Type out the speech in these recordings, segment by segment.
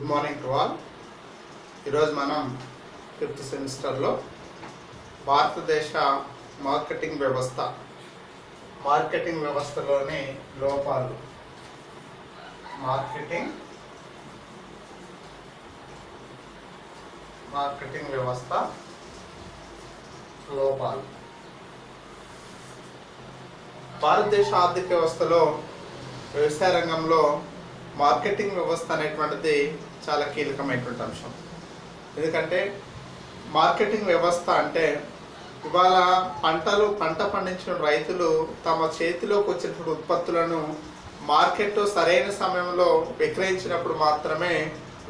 Good morning to all. ఈరోజు మనం 5th సెమిస్టర్లో భారతదేశ మార్కెటింగ్ వ్యవస్థలోని లోపాలు, మార్కెటింగ్ వ్యవస్థ లోపాలు. భారతదేశ ఆర్థిక వ్యవస్థలో వ్యవసాయ రంగంలో మార్కెటింగ్ వ్యవస్థ అనేటువంటిది చాలా కీలకమైనటువంటి అంశం. ఎందుకంటే మార్కెటింగ్ వ్యవస్థ అంటే ఇవాళ పంట పండించిన రైతులు తమ చేతిలోకి వచ్చినటువంటి ఉత్పత్తులను మార్కెట్లో సరైన సమయంలో విక్రయించినప్పుడు మాత్రమే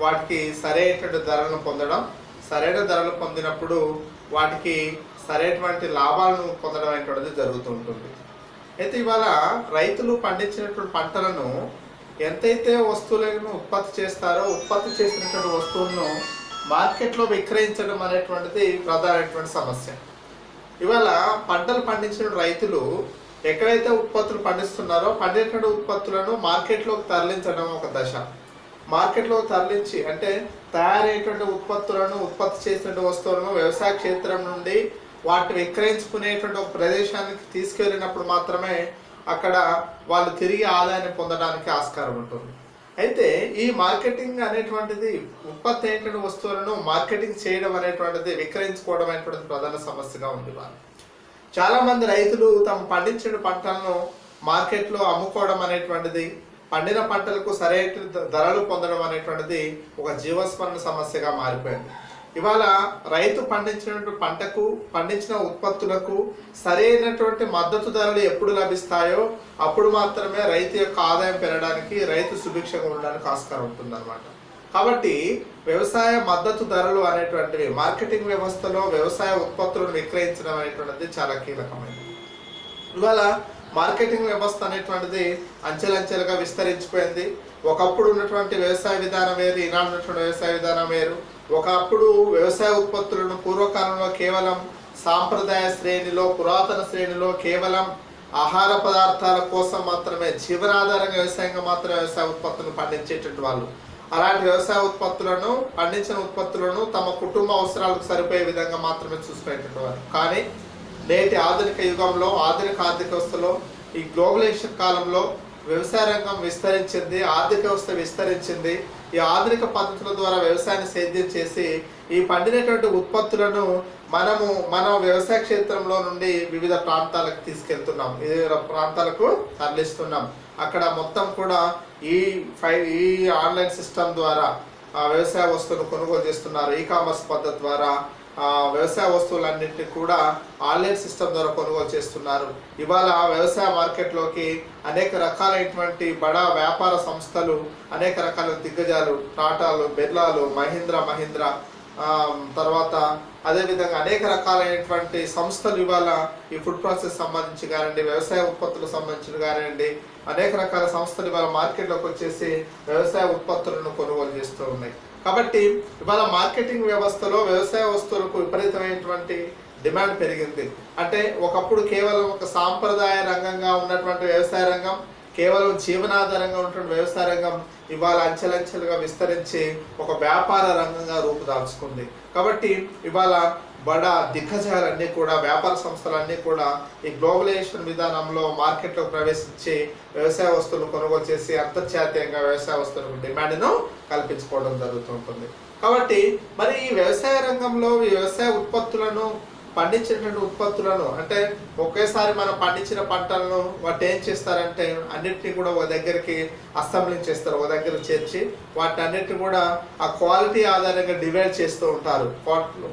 వాటికి సరైనటువంటి ధరలను పొందడం, సరైన ధరలు పొందినప్పుడు వాటికి సరైనటువంటి లాభాలను పొందడం అనేటువంటిది జరుగుతూ ఉంటుంది. అయితే ఇవాళ రైతులు పండించినటువంటి పంటలను ఎంతైతే వస్తువులను ఉత్పత్తి చేస్తారో ఉత్పత్తి చేసినటువంటి వస్తువులను మార్కెట్లో విక్రయించడం అనేటువంటిది ప్రధానమైనటువంటి సమస్య. ఇవాళ పంటలు పండించిన రైతులు ఎక్కడైతే ఉత్పత్తులు పండిస్తున్నారో పండినటువంటి ఉత్పత్తులను మార్కెట్లోకి తరలించడం ఒక దశ. మార్కెట్లోకి తరలించి అంటే తయారైనటువంటి ఉత్పత్తులను ఉత్పత్తి చేసినటువంటి వస్తువులను వ్యవసాయ క్షేత్రం నుండి వాటిని విక్రయించుకునేటువంటి ఒక ప్రదేశానికి తీసుకెళ్ళినప్పుడు మాత్రమే అక్కడ వాళ్ళు తిరిగి ఆదాయాన్ని పొందడానికి ఆస్కారం ఉంటుంది. అయితే ఈ మార్కెటింగ్ అనేటువంటిది ఉత్పత్తి అయినటువంటి వస్తువులను మార్కెటింగ్ చేయడం అనేటువంటిది, విక్రయించుకోవడం అనేటువంటిది ప్రధాన సమస్యగా ఉంది. వాళ్ళు చాలామంది రైతులు తమ పండించిన పంటలను మార్కెట్లో అమ్ముకోవడం అనేటువంటిది, పండిన పంటలకు సరైన ధరలు పొందడం అనేటువంటిది ఒక జీవస్మరణ సమస్యగా మారిపోయింది. ఇవాళ రైతు పండించినటువంటి పంటకు, పండించిన ఉత్పత్తులకు సరైనటువంటి మద్దతు ధరలు ఎప్పుడు లభిస్తాయో అప్పుడు మాత్రమే రైతు యొక్క ఆదాయం పెరగడానికి, రైతు సుభిక్షంగా ఉండడానికి ఆస్కారం ఉంటుందన్నమాట. కాబట్టి వ్యవసాయ మద్దతు ధరలు అనేటువంటివి మార్కెటింగ్ వ్యవస్థలో వ్యవసాయ ఉత్పత్తులను విక్రయించడం అనేటువంటిది చాలా కీలకమైనది. ఇవాళ మార్కెటింగ్ వ్యవస్థ అనేటువంటిది అంచెలంచెలుగా విస్తరించిపోయింది. ఒకప్పుడు ఉన్నటువంటి వ్యవసాయ విధానం వేరు, ఈనాడు ఉన్నటువంటి వ్యవసాయ విధానం వేరు. ఒకప్పుడు వ్యవసాయ ఉత్పత్తులను పూర్వకాలంలో కేవలం సాంప్రదాయ శ్రేణిలో, పురాతన శ్రేణిలో కేవలం ఆహార పదార్థాల కోసం మాత్రమే, జీవనాధారంగా వ్యవసాయంగా మాత్రమే వ్యవసాయ ఉత్పత్తులను పండించేటువంటి వాళ్ళు. అలాంటి వ్యవసాయ ఉత్పత్తులను, పండించిన ఉత్పత్తులను తమ కుటుంబ అవసరాలకు సరిపోయే విధంగా మాత్రమే చూసుకునేటువంటి వారు. కానీ నేటి ఆధునిక యుగంలో, ఆధునిక ఆర్థిక వ్యవస్థలో, ఈ గ్లోబలైజేషన్ కాలంలో వ్యవసాయ రంగం విస్తరించింది, ఆర్థిక వ్యవస్థ విస్తరించింది. ఈ ఆధునిక పద్ధతుల ద్వారా వ్యవసాయాన్ని సేద్యం చేసి ఈ పండినటువంటి ఉత్పత్తులను మన వ్యవసాయ క్షేత్రంలో నుండి వివిధ ప్రాంతాలకు తీసుకెళ్తున్నాం, వివిధ ప్రాంతాలకు తరలిస్తున్నాం. అక్కడ మొత్తం కూడా ఈ ఆన్లైన్ సిస్టమ్ ద్వారా వ్యవసాయ వస్తువులను కొనుగోలు చేస్తున్నారు. ఈ-కామర్స్ పద్ధతి ద్వారా వ్యవసాయ వస్తువులన్నింటినీ కూడా ఆన్లైన్ సిస్టమ్ ద్వారా కొనుగోలు చేస్తున్నారు. ఇవాళ వ్యవసాయ మార్కెట్లోకి అనేక రకాలైనటువంటి బడా వ్యాపార సంస్థలు, అనేక రకాల దిగ్గజాలు, టాటాలు, బిర్లాలు, మహీంద్రా, తర్వాత అదేవిధంగా అనేక రకాలైనటువంటి సంస్థలు ఇవాళ ఈ ఫుడ్ ప్రాసెస్ సంబంధించి కానివ్వండి, వ్యవసాయ ఉత్పత్తులకు సంబంధించిన కానివ్వండి, అనేక రకాల సంస్థలు ఇవాళ మార్కెట్లోకి వచ్చేసి వ్యవసాయ ఉత్పత్తులను కొనుగోలు చేస్తూ ఉన్నాయి. కాబట్టి ఇవాళ మార్కెటింగ్ వ్యవస్థలో వ్యవసాయ వస్తువులకు విపరీతమైనటువంటి డిమాండ్ పెరిగింది. అంటే ఒకప్పుడు కేవలం ఒక సాంప్రదాయ రంగంగా ఉన్నటువంటి వ్యవసాయ రంగం, కేవలం జీవనాధారంగా ఉన్నటువంటి వ్యవసాయ రంగం ఇవాళ అంచెలంచెలుగా విస్తరించి ఒక వ్యాపార రంగంగా రూపుదాల్చుకుంది. కాబట్టి ఇవాళ బడా దిగ్గజాలన్నీ కూడా, వ్యాపార సంస్థలన్నీ కూడా ఈ గ్లోబలైజేషన్ విధానంలో మార్కెట్లో ప్రవేశించి వ్యవసాయ వస్తువులు కొనుగోలు చేసి అంతర్జాతీయంగా వ్యవసాయ వస్తువులకు డిమాండ్ను కల్పించుకోవడం జరుగుతుంటుంది. కాబట్టి మరి ఈ వ్యవసాయ రంగంలో ఈ వ్యవసాయ ఉత్పత్తులను, పండించినటువంటి ఉత్పత్తులను, అంటే ఒకేసారి మనం పండించిన పంటలను వాటి ఏం చేస్తారంటే అన్నిటినీ కూడా ఒక దగ్గరికి అసెంబ్లింగ్ చేస్తారు, ఒక దగ్గర చేర్చి వాటి అన్నిటిని కూడా ఆ క్వాలిటీ ఆధారంగా డివైడ్ చేస్తూ ఉంటారు.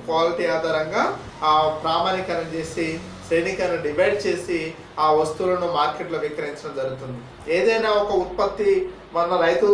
క్వాలిటీ ఆధారంగా ఆ ప్రామాణీకరణ చేసి, శ్రేణీకరణ డివైడ్ చేసి ఆ వస్తువులను మార్కెట్లో విక్రయించడం జరుగుతుంది. ఏదైనా ఒక ఉత్పత్తి, మన రైతు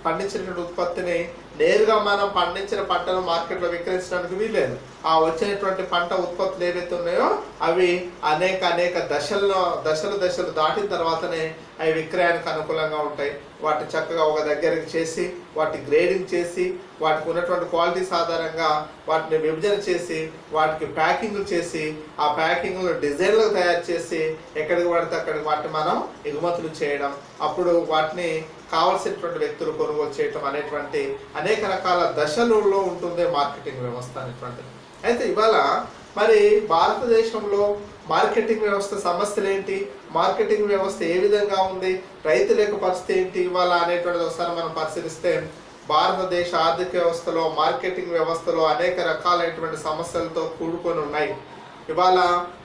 పండించినటువంటి ఉత్పత్తిని నేరుగా మనం పండించిన పంటను మార్కెట్లో విక్రయించడానికి వీల్లేదు. ఆ వచ్చినటువంటి పంట ఉత్పత్తులు ఏవైతే ఉన్నాయో అవి అనేక దశలు దాటిన తర్వాతనే అవి విక్రయానికి అనుకూలంగా ఉంటాయి. వాటిని చక్కగా ఒక దగ్గరికి చేసి, వాటి గ్రేడింగ్ చేసి, వాటికి ఉన్నటువంటి క్వాలిటీస్ ఆధారంగా వాటిని విభజన చేసి, వాటికి ప్యాకింగ్లు చేసి, ఆ ప్యాకింగ్లు డిజైన్లు తయారు చేసి ఎక్కడికి పడితే అక్కడికి వాటిని మనం ఎగుమతులు చేయడం, అప్పుడు వాటిని కావలసినటువంటి వ్యక్తులు కొనుగోలు చేయటం అనేటువంటి అనేక రకాల దశలలో ఉంటుంది మార్కెటింగ్ వ్యవస్థ అనేటువంటిది. అయితే ఇవాళ మరి భారతదేశంలో మార్కెటింగ్ వ్యవస్థ సమస్యలు ఏంటి, మార్కెటింగ్ వ్యవస్థ ఏ విధంగా ఉంది, రైతుల యొక్క పరిస్థితి ఏంటి ఇవాళ అనేటువంటిది ఒకసారి మనం పరిశీలిస్తే, భారతదేశ ఆర్థిక వ్యవస్థలో మార్కెటింగ్ వ్యవస్థలో అనేక రకాలైనటువంటి సమస్యలతో కూడుకొని ఉన్నాయి. ఇవాళ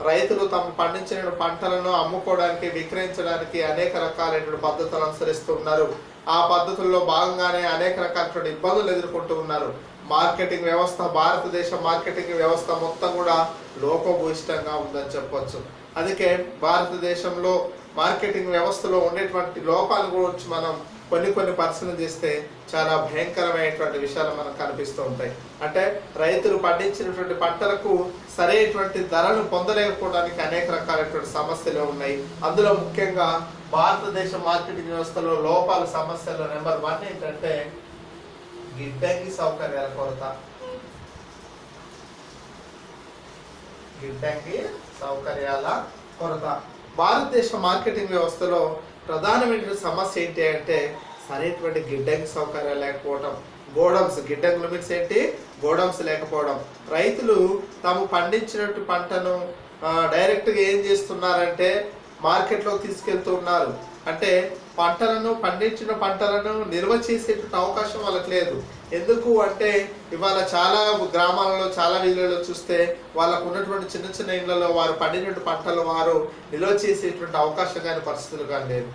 రైతులు తమ పండించిన పంటలను అమ్ముకోవడానికి, విక్రయించడానికి అనేక రకాలైనటువంటి పద్ధతులు అనుసరిస్తూ ఉన్నారు. ఆ పద్ధతుల్లో భాగంగానే అనేక రకాలైనటువంటి ఇబ్బందులు ఎదుర్కొంటూ ఉన్నారు. మార్కెటింగ్ వ్యవస్థ, భారతదేశ మార్కెటింగ్ వ్యవస్థ మొత్తం కూడా లోపభూయిష్టంగా ఉందని చెప్పొచ్చు. అందుకే భారతదేశంలో మార్కెటింగ్ వ్యవస్థలో ఉండేటువంటి లోపాలను గురించి మనం కొన్ని పరిశీలన చేస్తే చాలా భయంకరమైనటువంటి విషయాలు మనకు కనిపిస్తూ ఉంటాయి. అంటే రైతులు పండించినటువంటి పంటలకు సరైనటువంటి ధరను పొందలేకపోవడానికి అనేక రకాలైనటువంటి సమస్యలు ఉన్నాయి. అందులో ముఖ్యంగా భారతదేశ మార్కెటింగ్ వ్యవస్థలో లోపాల సమస్యలు నెంబర్ 1 ఏంటంటే గిడ్డంగి సౌకర్యాల కొరత. గిడ్డంగి సౌకర్యాల కొరత భారతదేశ మార్కెటింగ్ వ్యవస్థలో ప్రధానమైన సమస్య ఏంటి అంటే సరైనటువంటి గిడ్డంగి సౌకర్యాలు లేకపోవడం. గోడౌన్స్, గిడ్డంగి లిమిట్స్ ఏంటి, గోడౌన్స్ లేకపోవడం. రైతులు తాము పండించినట్టు పంటను డైరెక్ట్గా ఏం చేస్తున్నారంటే మార్కెట్లో తీసుకెళ్తూ ఉన్నారు. అంటే పండించిన పంటలను నిల్వ చేసేటువంటి అవకాశం వాళ్ళకి లేదు. ఎందుకు అంటే ఇవాళ చాలా గ్రామాలలో, చాలా వీళ్ళలో చూస్తే వాళ్ళకు ఉన్నటువంటి చిన్న చిన్న ఇళ్లలో వారు పండినటువంటి పంటలు వారు నిల్వ చేసేటువంటి అవకాశం కానీ పరిస్థితులు కానీ లేదు.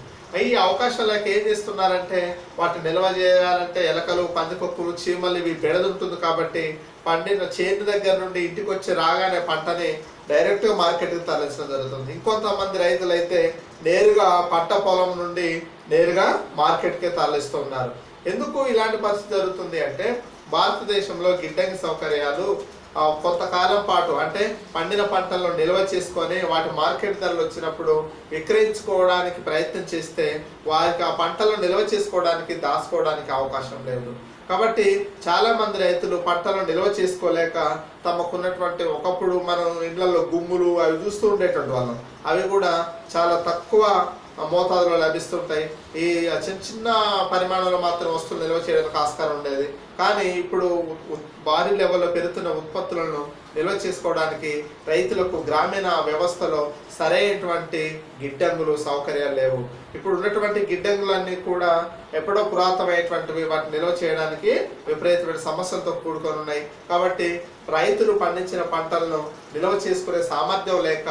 ఈ అవకాశాలకు ఏం చేస్తున్నారంటే వాటిని నిల్వ చేయాలంటే ఎలకలు, పందికొక్కులు, చీమలు ఇవి బెడదుంటుంది కాబట్టి పండిన చేతి దగ్గర నుండి ఇంటికి వచ్చి రాగానే పంటని డైరెక్ట్గా మార్కెట్కి తరలించడం జరుగుతుంది. ఇంకొంతమంది రైతులు అయితే నేరుగా పంట పొలం నుండి నేరుగా మార్కెట్కే తరలిస్తున్నారు. ఎందుకు ఇలాంటి పరిస్థితి జరుగుతుంది అంటే భారతదేశంలో గిడ్డంగి సౌకర్యాలు కొంతకాలం పాటు అంటే పండిన పంటలను నిల్వ చేసుకొని వాటి మార్కెట్ ధరలు వచ్చినప్పుడు విక్రయించుకోవడానికి ప్రయత్నం చేస్తే వారికి ఆ పంటలను నిల్వ చేసుకోవడానికి, దాచుకోవడానికి అవకాశం లేదు. కాబట్టి చాలా మంది రైతులు పంటలను నిల్వ చేసుకోలేక తమకున్నటువంటి, ఒకప్పుడు మనం ఇళ్లలో గుమ్ములు అవి చూస్తూ ఉండేటువంటి వాళ్ళం, అవి కూడా చాలా తక్కువ మోతాదులో లభిస్తుంటాయి. ఈ చిన్న పరిమాణంలో మాత్రం వస్తువులు నిల్వ చేయడానికి ఆస్కారం ఉండేది. కానీ ఇప్పుడు భారీ లెవెల్లో పెరుగుతున్న ఉత్పత్తులను నిల్వ చేసుకోవడానికి రైతులకు గ్రామీణ వ్యవస్థలో సరైనటువంటి గిడ్డంగులు, సౌకర్యాలు లేవు. ఇప్పుడు ఉన్నటువంటి గిడ్డంగులన్నీ కూడా ఎప్పుడో పురాతనమైనటువంటివి, వాటిని నిల్వ చేయడానికి విపరీతమైన సమస్యలతో కూడుకొని ఉన్నాయి. కాబట్టి రైతులు పండించిన పంటలను నిల్వ చేసుకునే సామర్థ్యం లేక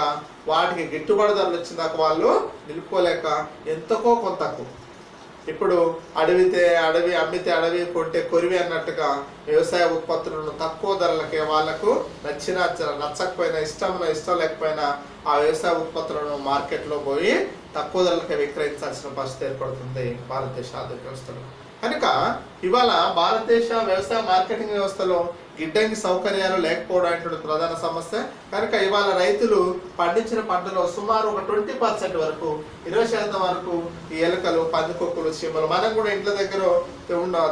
వాటికి గిట్టుబాటు ధరలు వచ్చిందాక వాళ్ళు నిలుపుకోలేక ఎంతకో కొంతకు ఇప్పుడు అడవి అమ్మితే అడవి కొంటే కొరివి అన్నట్టుగా వ్యవసాయ ఉత్పత్తులను తక్కువ ధరలకే వాళ్లకు నచ్చకపోయినా ఇష్టం లేకపోయినా ఆ వ్యవసాయ ఉత్పత్తులను మార్కెట్లో పోయి తక్కువ ధరలకే విక్రయించాల్సిన పరిస్థితి ఏర్పడుతుంది భారతదేశ ఆర్థిక వ్యవస్థలో. కనుక ఇవాళ భారతదేశ వ్యవసాయ మార్కెటింగ్ వ్యవస్థలో గిడ్డంగి సౌకర్యాలు లేకపోవడం అనేటువంటి ప్రధాన సమస్య. కనుక ఇవాళ రైతులు పండించిన పంటలో సుమారు ఒక 20% వరకు, 20% వరకు ఈ ఎలుకలు, పందికొక్కులు, చీమలు, మనం కూడా ఇంట్లో దగ్గర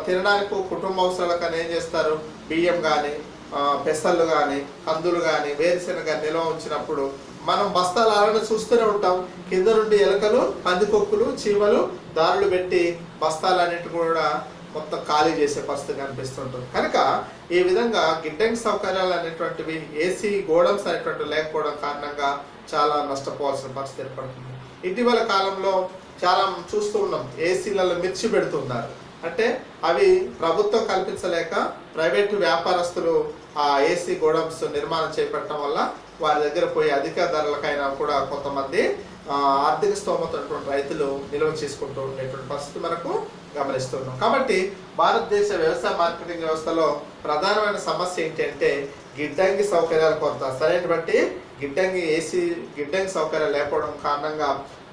తినడానికి కుటుంబ అవసరాలకు అని ఏం చేస్తారు, బియ్యం కానీ, పెసళ్ళు కానీ, కందులు కానీ, వేరుశెనగ కానీ నిల్వ ఉంచినప్పుడు మనం బస్తాలు అలానే చూస్తూనే ఉంటాం. కింద నుండి ఎలుకలు, పందికొక్కులు, చీమలు దారులు పెట్టి బస్తాలన్నిటి కూడా మొత్తం ఖాళీ చేసే పరిస్థితి కనిపిస్తుంటుంది. కనుక ఈ విధంగా గిడ్డంగి సౌకర్యాలు అనేటువంటివి, ఏసీ గోడౌన్స్ అనేటువంటివి లేకపోవడం కారణంగా చాలా నష్టపోవాల్సిన పరిస్థితి ఏర్పడుతుంది. ఇటీవల కాలంలో చాలా చూస్తూ ఉన్నాం, ఏసీలలో మిర్చి పెడుతున్నారు. అంటే అవి ప్రభుత్వం కల్పించలేక ప్రైవేటు వ్యాపారస్తులు ఆ ఏసీ గోడౌన్స్ నిర్మాణం చేపట్టడం వల్ల వారి దగ్గర పోయి అధిక ధరలకైనా కూడా కొంతమంది ఆర్థిక స్తోమత రైతులు నిల్వ చేసుకుంటూ ఉండేటువంటి పరిస్థితి మనకు గమనిస్తున్నాం. కాబట్టి భారతదేశ వ్యవసాయ మార్కెటింగ్ వ్యవస్థలో ప్రధానమైన సమస్య ఏంటంటే గిడ్డంగి సౌకర్యాల కొరత. సరైనటువంటి గిడ్డంగి సౌకర్యాలు లేకపోవడం కారణంగా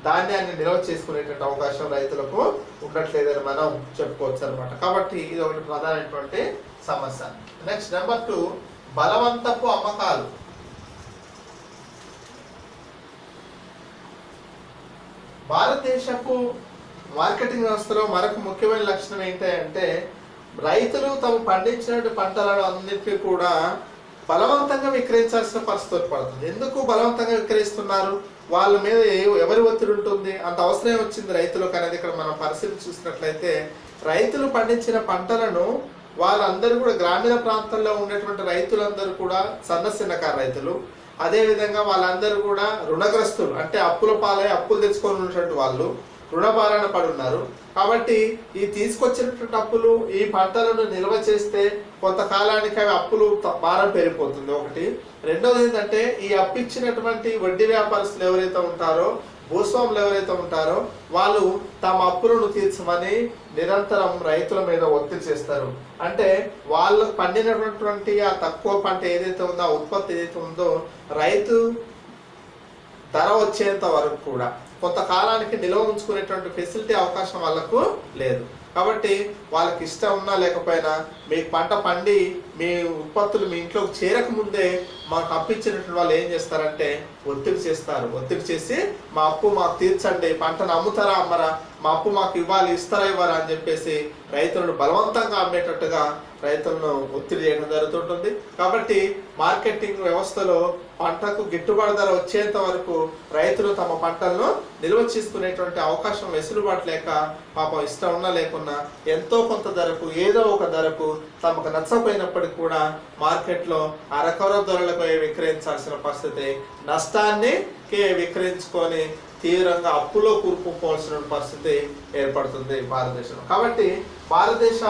ధాన్యాన్ని నిల్వ చేసుకునేటువంటి అవకాశం రైతులకు ఉండట్లేదని మనం చెప్పుకోవచ్చు అనమాట. కాబట్టి ఇది ఒకటి ప్రధానమైనటువంటి సమస్య. నెక్స్ట్ నెంబర్ 2, బలవంతపు అమ్మకాలు. భారతదేశపు మార్కెటింగ్ వ్యవస్థలో మరొక ముఖ్యమైన లక్షణం ఏంటంటే రైతులు తాము పండించిన పంటలను అన్నిటికీ కూడా బలవంతంగా విక్రయించాల్సిన పరిస్థితి పడుతుంది. ఎందుకు బలవంతంగా విక్రయిస్తున్నారు? వాళ్ళ మీద ఎవరి ఒత్తిడి ఉంటుంది, అంత అవసరం వచ్చింది రైతులకు అనేది ఇక్కడ మనం పరిశీలన చూసినట్లయితే రైతులు పండించిన పంటలను వాళ్ళందరూ కూడా గ్రామీణ ప్రాంతాల్లో ఉన్నటువంటి రైతులందరూ కూడా చిన్నకారు రైతులు, అదేవిధంగా వాళ్ళందరూ కూడా రుణగ్రస్తులు, అంటే అప్పుల పాలై అప్పులు తెచ్చుకొని ఉన్నటువంటి వాళ్ళు రుణభారాన పడి ఉన్నారు. కాబట్టి ఈ తీసుకొచ్చినటువంటి అప్పులు ఈ పంటలను నిల్వ చేస్తే కొంతకాలానికి అవి అప్పులు భారం పెరిగిపోతుంది ఒకటి. రెండోది ఏంటంటే ఈ అప్పు ఇచ్చినటువంటి వడ్డీ వ్యాపారస్తులు ఎవరైతే ఉంటారో, భూస్వాములు ఎవరైతే ఉంటారో వాళ్ళు తమ అప్పులను తీర్చమని నిరంతరం రైతుల మీద ఒత్తిడి చేస్తారు. అంటే వాళ్ళు పండినటువంటి ఆ తక్కువ పంట ఏదైతే ఉందో, ఆ ఉత్పత్తి ఏదైతే ఉందో రైతు ధర వచ్చేంత వరకు కూడా కొంతకాలానికి నిల్వ ఉంచుకునేటువంటి ఫెసిలిటీ అవకాశం వాళ్ళకు లేదు. కాబట్టి వాళ్ళకి ఇష్టం ఉన్నా లేకపోయినా మీకు పంట పండి మీ ఉత్పత్తులు మీ ఇంట్లోకి చేరకముందే మాకు అప్పిచ్చినటువంటి వాళ్ళు ఏం చేస్తారంటే ఒత్తిడి చేస్తారు. ఒత్తిడి చేసి మా అప్పు మాకు తీర్చండి, పంటను అమ్ముతారా అమ్మరా, మా అప్పు మాకు ఇవ్వాలి, ఇస్తారా ఇవ్వరా అని చెప్పేసి రైతులను బలవంతంగా అమ్మేటట్టుగా రైతులను ఒత్తిడి చేయడం జరుగుతుంటుంది. కాబట్టి మార్కెటింగ్ వ్యవస్థలో పంటకు గిట్టుబాటు ధర వచ్చేంత వరకు రైతులు తమ పంటలను నిల్వ చేసుకునేటువంటి అవకాశం వెసులుబాటు లేక పాపం ఇష్టం ఉన్నా లేకున్నా ఎంతో కొంత ధరకు ఏదో ఒక ధరకు తమకు నచ్చపోయినప్పటికీ కూడా మార్కెట్లో అరకొర ధరలకు విక్రయించాల్సిన పరిస్థితి, నష్టాన్ని విక్రయించుకొని తీవ్రంగా అప్పులో కూరుకుపోవాల్సిన పరిస్థితి ఏర్పడుతుంది భారతదేశంలో. కాబట్టి భారతదేశ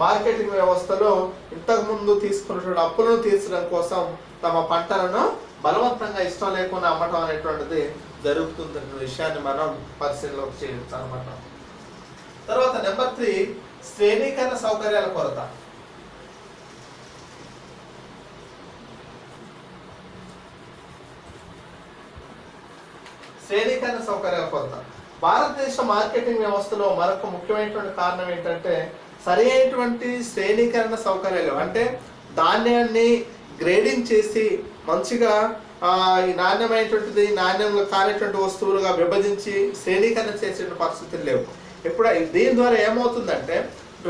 మార్కెటింగ్ వ్యవస్థలో ఇంతకుముందు తీసుకున్నటువంటి అప్పులను తీర్చడం కోసం తమ పంటలను బలవంతంగా ఇష్టం లేకుండా అమ్మటం అనేటువంటిది జరుగుతుందన్న విషయాన్ని మనం పరిశీలనలోకి చేయొచ్చు అనమాట. తర్వాత నెంబర్ 3, శ్రేణీకరణ సౌకర్యాల కొరత. శ్రేణీకరణ సౌకర్యాల కొరత భారతదేశ మార్కెటింగ్ వ్యవస్థలో మరొక ముఖ్యమైనటువంటి కారణం ఏంటంటే సరి అయినటువంటి శ్రేణీకరణ సౌకర్యాలు, అంటే ధాన్యాన్ని గ్రేడింగ్ చేసి మంచిగా ఈ నాణ్యమైనటువంటిది నాణ్యం కానిటువంటి వస్తువులుగా విభజించి శ్రేణీకరణ చేసే పరిస్థితులు లేవు. ఇప్పుడు దీని ద్వారా ఏమవుతుందంటే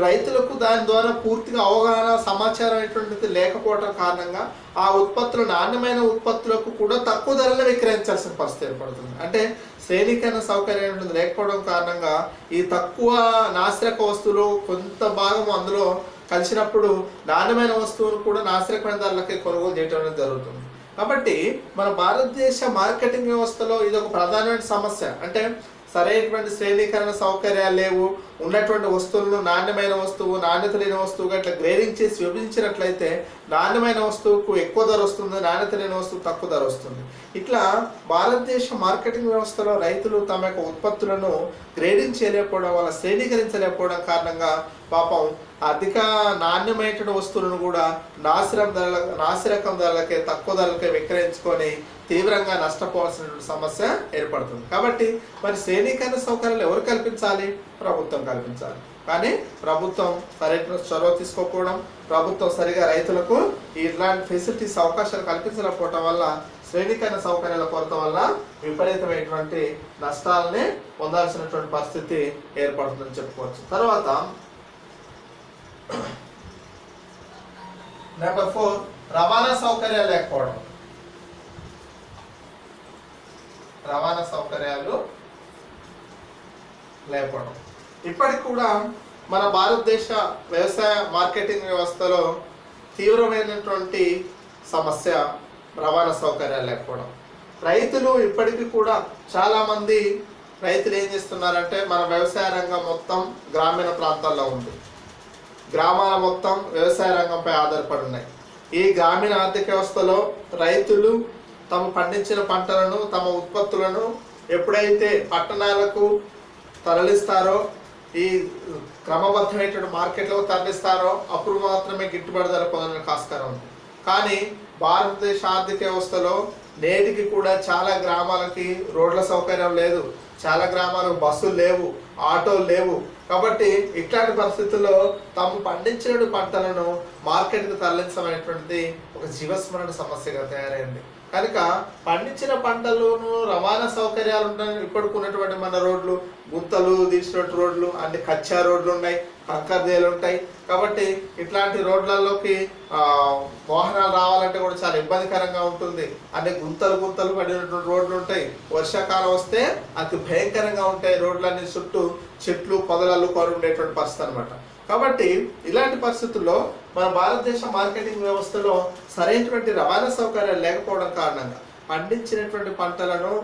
రైతులకు దాని ద్వారా పూర్తిగా అవగాహన సమాచారం అనేటువంటిది లేకపోవడం కారణంగా ఆ ఉత్పత్తులు నాణ్యమైన ఉత్పత్తులకు కూడా తక్కువ ధరలో విక్రయించాల్సిన పరిస్థితి ఏర్పడుతుంది. అంటే శ్రేణీకరణ సౌకర్యం లేకపోవడం కారణంగా ఈ తక్కువ నాసిరక వస్తువులు కొంత భాగం అందులో కలిసినప్పుడు నాణ్యమైన వస్తువులు కూడా నాసిరకమైన ధరలకి కొనుగోలు చేయడం అనేది జరుగుతుంది. కాబట్టి మన భారతదేశ మార్కెటింగ్ వ్యవస్థలో ఇది ఒక ప్రధానమైన సమస్య. అంటే సరైనటువంటి శ్రేణీకరణ సౌకర్యాలు లేవు, ఉన్నటువంటి వస్తువులను నాణ్యమైన వస్తువు నాణ్యత లేని వస్తువుగా ఇట్లా గ్రేడింగ్ చేసి విభజించినట్లయితే నాణ్యమైన వస్తువుకు ఎక్కువ ధర వస్తుంది, నాణ్యత లేని వస్తువు తక్కువ ధర వస్తుంది. ఇట్లా భారతదేశ మార్కెటింగ్ వ్యవస్థలో రైతులు తమ యొక్క ఉత్పత్తులను గ్రేడింగ్ చేయలేకపోవడం వల్ల, శ్రేణీకరించలేకపోవడం కారణంగా పాపం అధిక నాణ్యమైన వస్తువులను కూడా నాసిరకం ధరలకే తక్కువ ధరలకే విక్రయించుకొని తీవ్రంగా నష్టపోవాల్సినటువంటి సమస్య ఏర్పడుతుంది. కాబట్టి మరి శ్రేణీకరణ సౌకర్యాలు ఎవరు కల్పించాలి? ప్రభుత్వం కల్పించాలి. కానీ ప్రభుత్వం సరైన చొరవ తీసుకోకపోవడం, ప్రభుత్వం సరిగా రైతులకు ఇట్లాంటి ఫెసిలిటీస్ అవకాశాలు కల్పించకపోవడం వల్ల శ్రేణీకరణ సౌకర్యాల కొరత వల్ల విపరీతమైనటువంటి నష్టాలని పొందాల్సినటువంటి పరిస్థితి ఏర్పడుతుందని చెప్పుకోవచ్చు. తర్వాత నెంబర్ 4, రవాణా సౌకర్యాలు లేకపోవడం. రవాణా సౌకర్యాలు లేకపోవడం ఇప్పటికి కూడా మన భారతదేశ వ్యవసాయ మార్కెటింగ్ వ్యవస్థలో తీవ్రమైనటువంటి సమస్య రవాణా సౌకర్యాలు లేకపోవడం. రైతులు ఇప్పటికీ కూడా చాలామంది రైతులు ఏం చేస్తున్నారంటే, మన వ్యవసాయ రంగం మొత్తం గ్రామీణ ప్రాంతాల్లో ఉంది, గ్రామాల మొత్తం వ్యవసాయ రంగంపై ఆధారపడి ఉన్నాయి. ఈ గ్రామీణ ఆర్థిక వ్యవస్థలో రైతులు తమ పండించిన పంటలను తమ ఉత్పత్తులను ఎప్పుడైతే పట్టణాలకు తరలిస్తారో, ఈ క్రమబద్ధమైనటువంటి మార్కెట్లకు తరలిస్తారో అప్పుడు మాత్రమే గిట్టుబాటు ధర పొందడానికి ఆస్కారం ఉంది. కానీ భారతదేశ ఆర్థిక వ్యవస్థలో నేటికి కూడా చాలా గ్రామాలకి రోడ్ల సౌకర్యం లేదు, చాలా గ్రామాలకు బస్సులు లేవు, ఆటోలు లేవు. కాబట్టి ఇట్లాంటి పరిస్థితుల్లో తాము పండించిన పంటలను మార్కెట్కి తరలించమైనటువంటిది ఒక జీవస్మరణ సమస్యగా తయారైంది. కనుక పండించిన పంటలను రవాణా సౌకర్యాలు ఉన్నాయి. ఇప్పటికి ఉన్నటువంటి మన రోడ్లు గుంతలు తీసినట్టు రోడ్లు, అన్ని కచ్చా రోడ్లు ఉన్నాయి. కంకర్దేలు ఉంటాయి. కాబట్టి ఇట్లాంటి రోడ్లలోకి వాహనాలు రావాలంటే కూడా చాలా ఇబ్బందికరంగా ఉంటుంది. అంటే గుంతలు పడినటువంటి రోడ్లు ఉంటాయి. వర్షాకాలం వస్తే అతి భయంకరంగా ఉంటాయి. రోడ్లన్నీ చుట్టూ చెట్లు పొదలలు ఉండేటువంటి పరిస్థితి అనమాట. కాబట్టి ఇలాంటి పరిస్థితుల్లో మన భారతదేశ మార్కెటింగ్ వ్యవస్థలో సరైనటువంటి రవాణా సౌకర్యాలు లేకపోవడం కారణంగా పండించినటువంటి పంటలను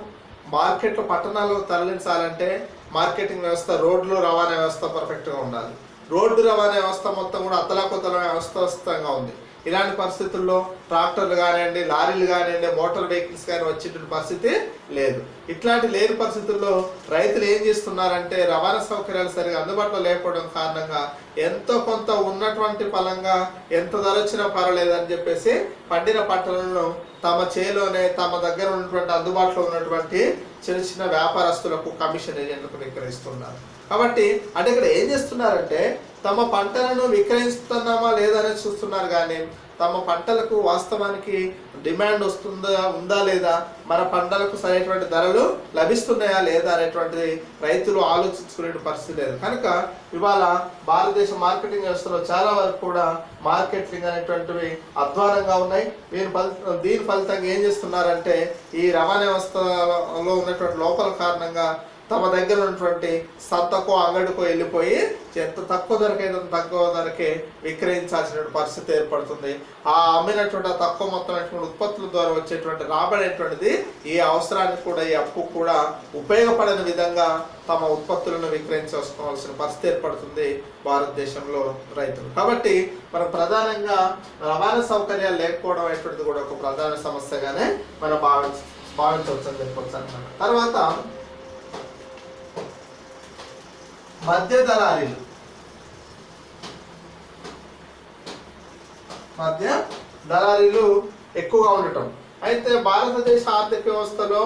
మార్కెట్లో పట్టణాలకు తరలించాలంటే మార్కెటింగ్ వ్యవస్థ, రోడ్లు రవాణా వ్యవస్థ పర్ఫెక్ట్గా ఉండాలి. రోడ్డు రవాణా వ్యవస్థ మొత్తం కూడా అతలాకుతల వ్యవస్థగా ఉంది. ఇలాంటి పరిస్థితుల్లో ట్రాక్టర్లు కానివ్వండి, లారీలు కానివ్వండి, మోటార్ వెహికల్స్ కానీ వచ్చేటువంటి పరిస్థితి లేదు. ఇట్లాంటి లేని పరిస్థితుల్లో రైతులు ఏం చేస్తున్నారంటే రవాణా సౌకర్యాలు సరిగా అందుబాటులో లేకపోవడం కారణంగా ఎంతో కొంత ఉన్నటువంటి ఫలంగా ఎంత ధర వచ్చినా పర్వాలేదని చెప్పేసి పండిన పంటలను తమ చేలోనే తమ దగ్గర ఉన్నటువంటి అందుబాటులో ఉన్నటువంటి చిన్న వ్యాపారస్తులకు, కమిషన్ ఏజెంట్లకు విక్రయిస్తున్నారు. కాబట్టి అంటే ఇక్కడ ఏం చేస్తున్నారంటే తమ పంటలను విక్రయిస్తున్నామా లేదా అనేది చూస్తున్నారు, కానీ తమ పంటలకు వాస్తవానికి డిమాండ్ ఉందా లేదా, మన పంటలకు సరైనటువంటి ధరలు లభిస్తున్నాయా లేదా అనేటువంటిది రైతులు ఆలోచించుకునే పరిస్థితి లేదు. కనుక ఇవాళ భారతదేశ మార్కెటింగ్ వ్యవస్థలో చాలా వరకు కూడా మార్కెటింగ్ అనేటువంటివి అధ్వానంగా ఉన్నాయి. దీని ఫలితంగా ఏం చేస్తున్నారంటే ఈ రవాణా వ్యవస్థలో ఉన్నటువంటి లోపాల కారణంగా తమ దగ్గర ఉన్నటువంటి సంతకో అంగడికో వెళ్ళిపోయి ఎంత తక్కువ ధరకైతే తక్కువ ధరకే విక్రయించాల్సిన పరిస్థితి ఏర్పడుతుంది. ఆ అమ్మినటువంటి తక్కువ మొత్తం ఉత్పత్తుల ద్వారా వచ్చేటువంటి రాబడేటువంటిది ఈ అవసరానికి కూడా, ఈ అప్పు కూడా ఉపయోగపడని విధంగా తమ ఉత్పత్తులను విక్రయించుకోవాల్సిన పరిస్థితి ఏర్పడుతుంది భారతదేశంలో రైతులు. కాబట్టి మనం ప్రధానంగా రవాణా సౌకర్యాలు లేకపోవడం అనేటువంటిది కూడా ఒక ప్రధాన సమస్యగానే మనం భావించవచ్చు అని చెప్పవచ్చు అన్నమాట. తర్వాత మధ్య దళారీలు ఎక్కువగా ఉండటం. అయితే భారతదేశ ఆర్థిక వ్యవస్థలో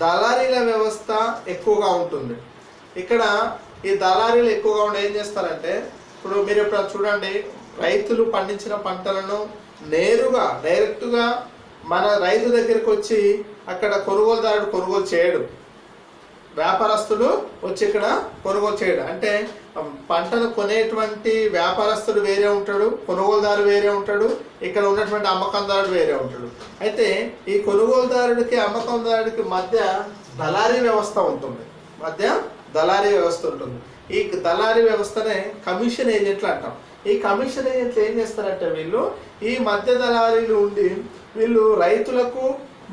దళారీల వ్యవస్థ ఎక్కువగా ఉంటుంది. ఇక్కడ ఈ దళారీలు ఎక్కువగా ఉండి ఏం చేస్తారంటే, ఇప్పుడు మీరు ఎప్పుడు చూడండి, రైతులు పండించిన పంటలను నేరుగా డైరెక్ట్గా మన రైతు దగ్గరికి వచ్చి అక్కడ కొనుగోలుదారుడు కొనుగోలు చేయడు, వ్యాపారస్తులు వచ్చి ఇక్కడ కొనుగోలు చేయడం. అంటే పంటను కొనేటువంటి వ్యాపారస్తుడు వేరే ఉంటాడు, కొనుగోలుదారు వేరే ఉంటాడు, ఇక్కడ ఉన్నటువంటి అమ్మకందారుడు వేరే ఉంటాడు. అయితే ఈ కొనుగోలుదారుడికి అమ్మకందారుడికి మధ్య దళారీ వ్యవస్థ ఉంటుంది. ఈ దళారీ వ్యవస్థనే కమిషన్ ఏజెంట్లు అంటాం. ఈ కమిషన్ ఏజెంట్లు ఏం చేస్తారంటే ఈ మధ్య దళారీలు ఉండి వీళ్ళు రైతులకు